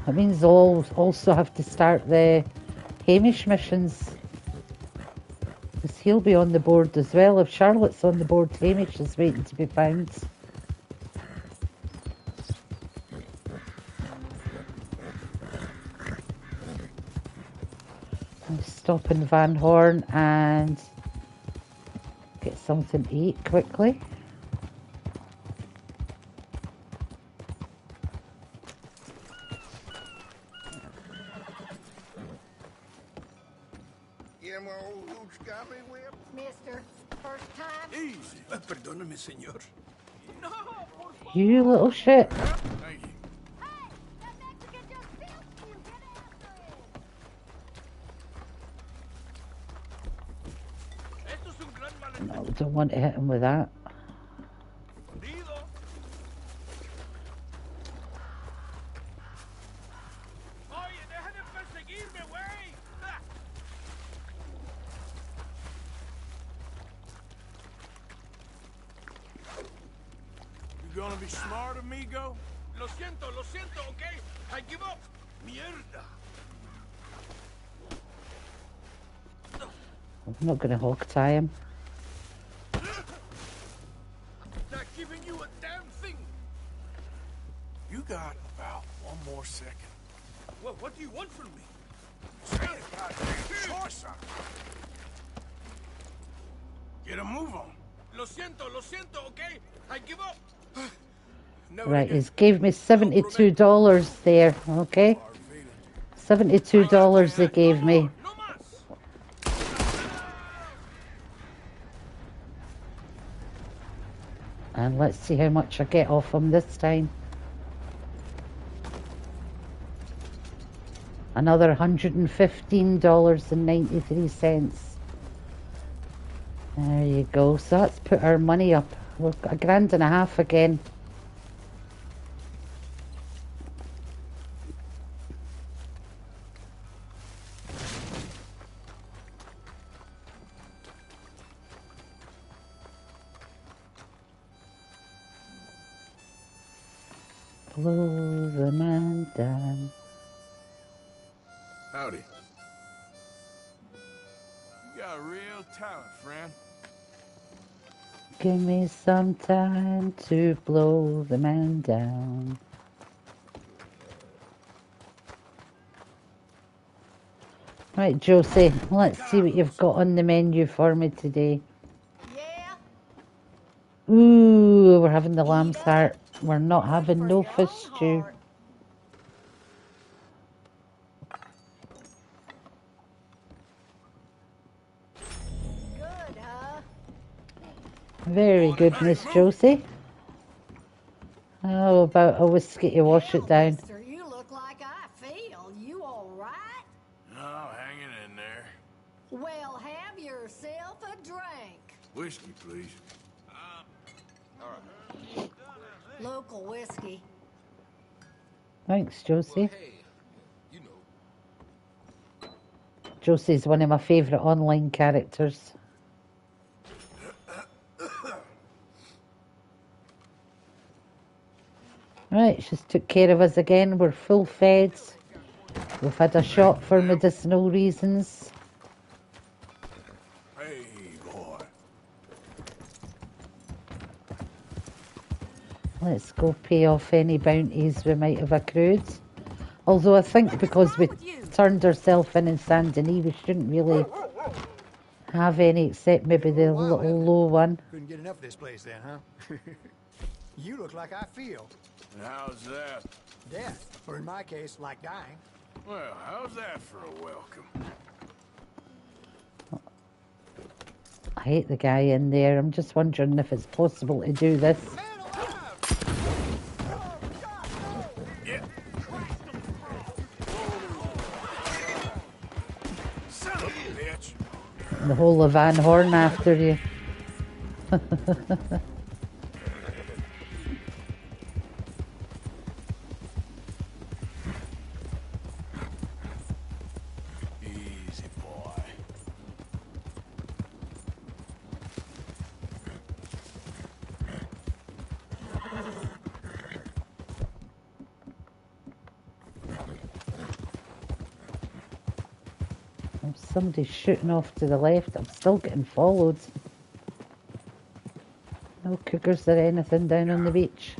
That means I'll also have to start the Hamish missions, because he'll be on the board as well. If Charlotte's on the board, Hamish is waiting to be found. I'll stop in Van Horn and get something to eat quickly. Mister, first time? Easy. Perdóname, señor. No, por favor. You little shit. No, don't want to hit him with that. You gonna be smart, amigo? Lo siento, okay? I give up. Mierda. I'm not going to hog tie him. Not giving you a damn thing. You got about one more second. Well, what do you want from me? Say it, goddamn choice. Get a move on. Lo siento, okay? I give up. Right, he's gave me $72 there, okay? $72 they gave me. And let's see how much I get off him this time. Another $115.93. There you go. So let's put our money up. We've got $1.50 again. Blow the man down. Howdy. You got real talent, friend. Give me some time to blow the man down. Right, Josie, let's see what you've got on the menu for me today. Yeah? Ooh, we're having the lamb's heart. We're not having no fish stew. Good, huh? Very good, Miss Josie. How about a whiskey to wash it down? Mister, you look like I feel. You all right? Oh, hanging in there. Well, have yourself a drink. Whiskey, please. All right. Local whiskey. Thanks, Josie. Hey, you know. Josie's one of my favourite online characters. Right, she's took care of us again. We're full fed. We've had a shot for medicinal reasons. Hey, boy. Let's go pay off any bounties we might have accrued. Although I think because we turned ourselves in Saint Denis, we shouldn't really have any except maybe the little low one. Couldn't get enough of this place then, huh? You look like I feel. How's that? Death, or in my case, like dying. Well, how's that for a welcome? I hate the guy in there. I'm just wondering if it's possible to do this. Son of a bitch. The whole of Van Horn after you. Easy, boy. Somebody's shooting off to the left. I'm still getting followed. No cougars or anything down on the beach.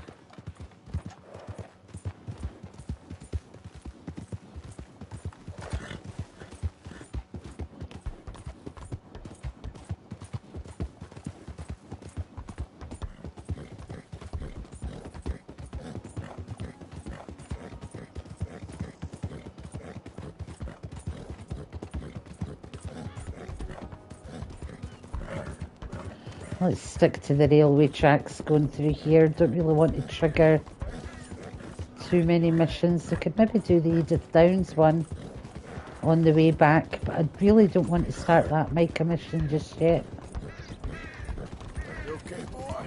Let's stick to the railway tracks going through here. Don't really want to trigger too many missions. I could maybe do the Edith Downs one on the way back, but I really don't want to start that Micah mission just yet. You okay, boy?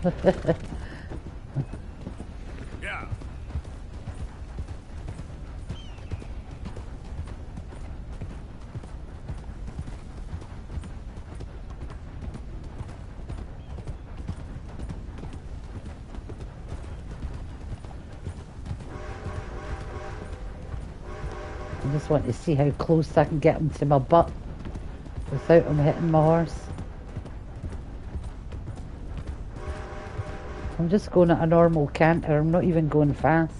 Yeah. I just want to see how close I can get him to my butt without him hitting my horse. I'm just going at a normal canter, I'm not even going fast.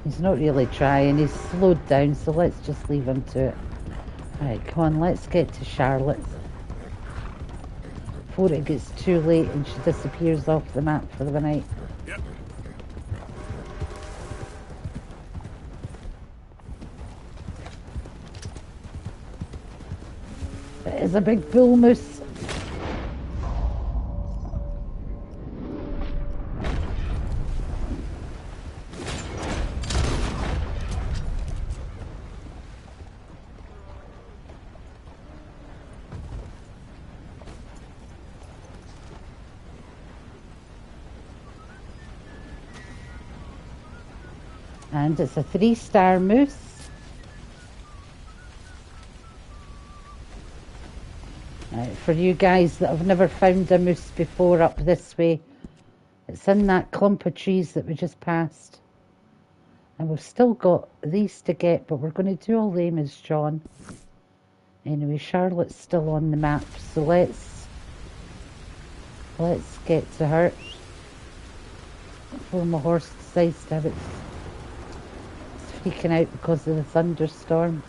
He's not really trying, he's slowed down, so let's just leave him to it. Right, come on, let's get to Charlotte's before it gets too late and she disappears off the map for the night. Yep. It is a big bull moose. And it's a 3-star moose. Right, for you guys that have never found a moose before up this way, it's in that clump of trees that we just passed. And we've still got these to get, but we're going to do all them as John. Anyway, Charlotte's still on the map, so let's get to her before my horse decides to have its freaking out because of the thunderstorm.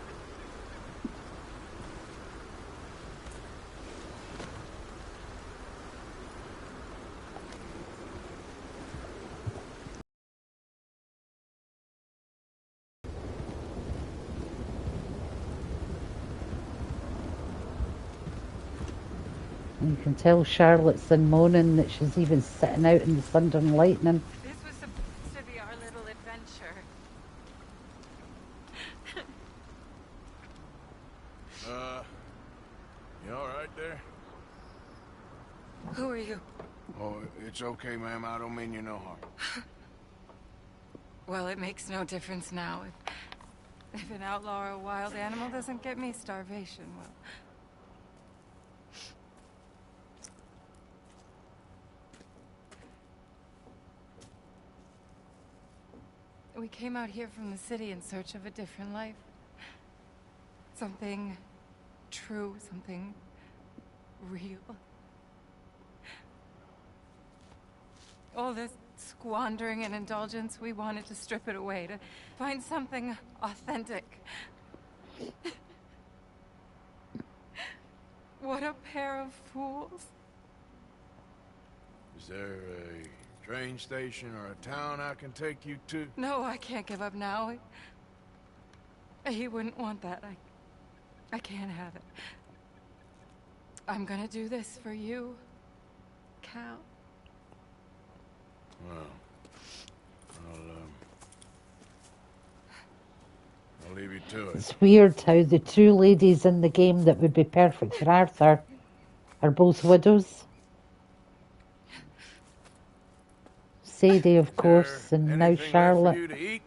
And you can tell Charlotte's in moaning that she's even sitting out in the thunder and lightning. This was supposed to be our little adventure. You all right there? Who are you? Oh, it's okay, ma'am. I don't mean you no harm. Well, it makes no difference now. If an outlaw or a wild animal doesn't get me, starvation will. We came out here from the city in search of a different life. Something true, something real. All this squandering and indulgence, we wanted to strip it away, to find something authentic. What a pair of fools. Is there a train station or a town I can take you to? No, I can't give up now. He wouldn't want that. I can't have it. I'm gonna do this for you, Cal. Well, I'll leave you to it. It's weird how the two ladies in the game that would be perfect for Arthur are both widows. Sadie, of course, and now Charlotte. For you to eat?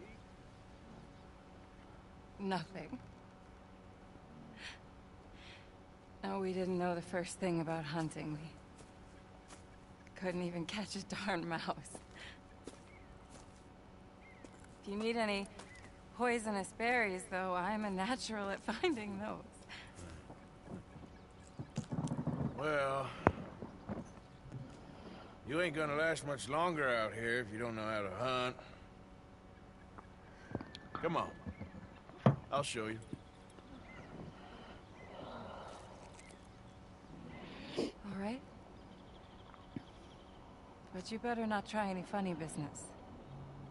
Nothing. No, we didn't know the first thing about hunting. We couldn't even catch a darn mouse. If you need any poisonous berries, though, I'm a natural at finding those. Well, you ain't gonna last much longer out here if you don't know how to hunt. Come on. I'll show you. All right? But you better not try any funny business.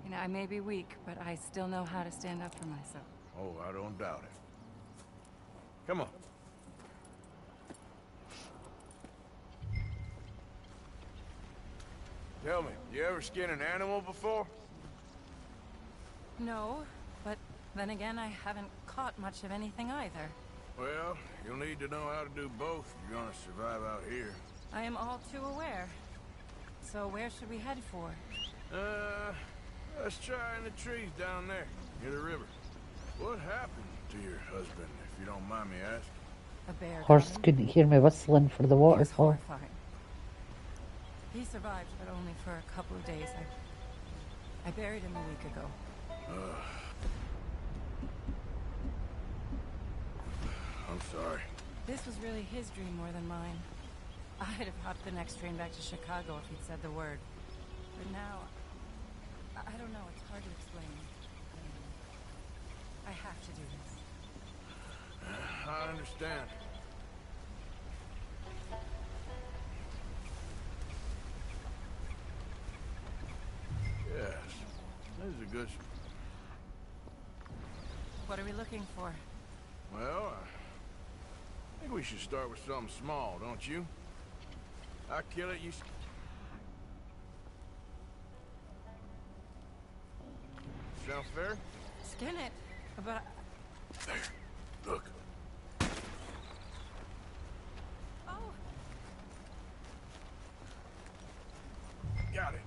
You know, I may be weak, but I still know how to stand up for myself. Oh, I don't doubt it. Come on. Tell me, you ever skin an animal before? No, but then again, I haven't caught much of anything either. Well, you'll need to know how to do both if you're gonna survive out here. I am all too aware. So where should we head for? Let's try in the trees down there, near the river. What happened to your husband, if you don't mind me asking? A bear. Horse couldn't hear me whistling for the waterfall. He survived, but only for a couple of days. I buried him a week ago. I'm sorry. This was really his dream more than mine. I'd have hopped the next train back to Chicago if he'd said the word. But now, I don't know, it's hard to explain. I have to do this. I understand. Yes, this is a good... What are we looking for? Well, I think we should start with something small, don't you? I kill it, you... Sound fair? Skin it, but... There, look. Oh! Got it.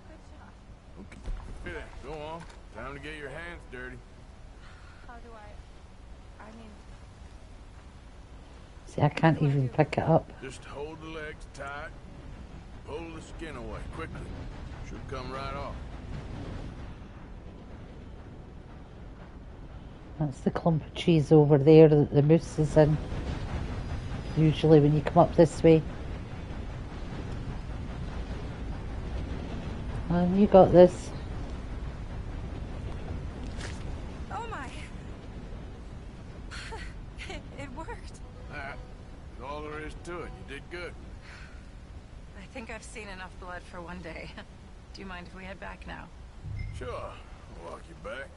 Good job. Okay. Here then, go on. Time to get your hands dirty. How do I mean... See, I can't even pick it up. Just hold the legs tight. Pull the skin away quickly. Should come right off. That's the clump of trees over there that the moose is in. Usually when you come up this way. And you got this. Oh my! It worked. That's all there is to it. You did good. I think I've seen enough blood for one day. Do you mind if we head back now? Sure. I'll walk you back.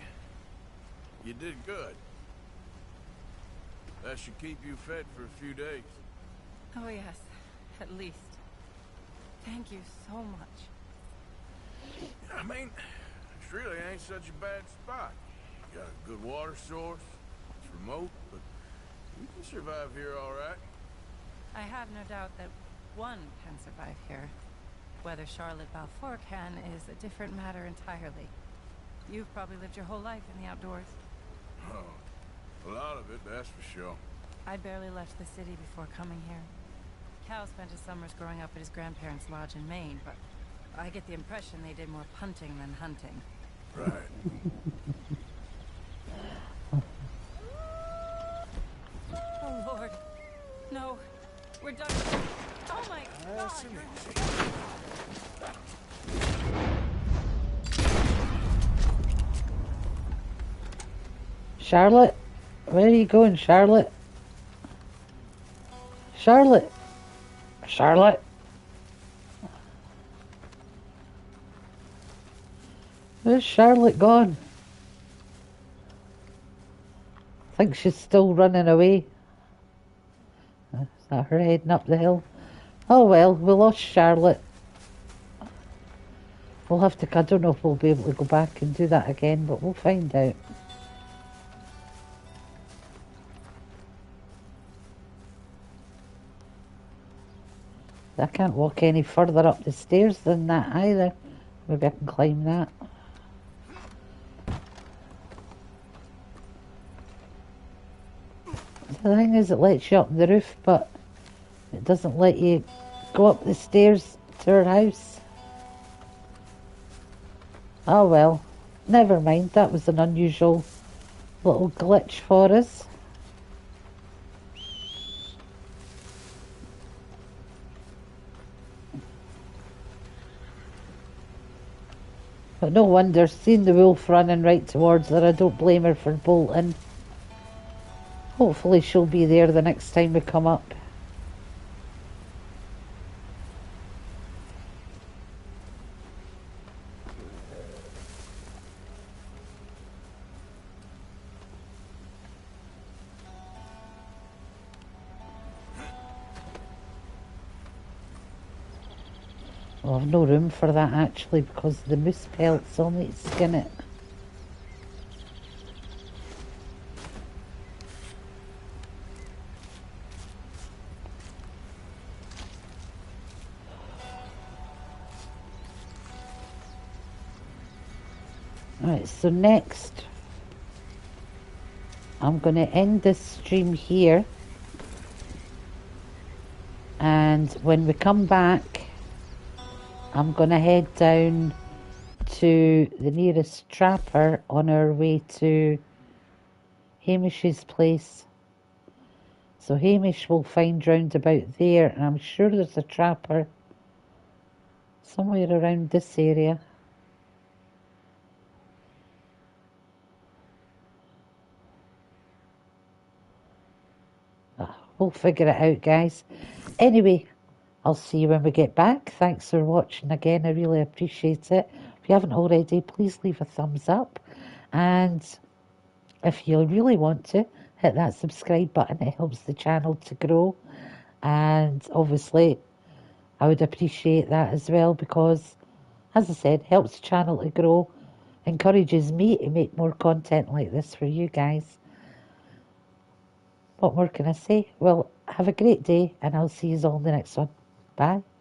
You did good. That should keep you fed for a few days. Oh yes, at least. Thank you so much. I mean, this really ain't such a bad spot. You got a good water source. It's remote, but you can survive here all right. I have no doubt that one can survive here. Whether Charlotte Balfour can is a different matter entirely. You've probably lived your whole life in the outdoors. Oh, a lot of it, that's for sure. I barely left the city before coming here. Cal spent his summers growing up at his grandparents' lodge in Maine, but I get the impression they did more punting than hunting. Right. Oh, Lord. No. We're done. Oh, my God. Charlotte? Where are you going, Charlotte? Charlotte? Charlotte? Where's Charlotte gone? I think she's still running away. Is that her heading up the hill? Oh well, we lost Charlotte. We'll have to, I don't know if we'll be able to go back and do that again, but we'll find out. I can't walk any further up the stairs than that either. Maybe I can climb that. The thing is, it lets you up the roof, but it doesn't let you go up the stairs to her house. Oh well, never mind. That was an unusual little glitch for us. But no wonder, seeing the wolf running right towards her, I don't blame her for bolting. Hopefully she'll be there the next time we come up. Well, I've no room for that actually because the moose pelts only skin it. Alright, so next I'm going to end this stream here, and when we come back I'm going to head down to the nearest trapper on our way to Hamish's place. So Hamish will find round about there, and I'm sure there's a trapper somewhere around this area. We'll figure it out, guys. Anyway, I'll see you when we get back. Thanks for watching again. I really appreciate it. If you haven't already, please leave a thumbs up. And if you really want to, hit that subscribe button. It helps the channel to grow. And obviously, I would appreciate that as well because, as I said, helps the channel to grow, encourages me to make more content like this for you guys. What more can I say? Well, have a great day, and I'll see you all in the next one. Bye.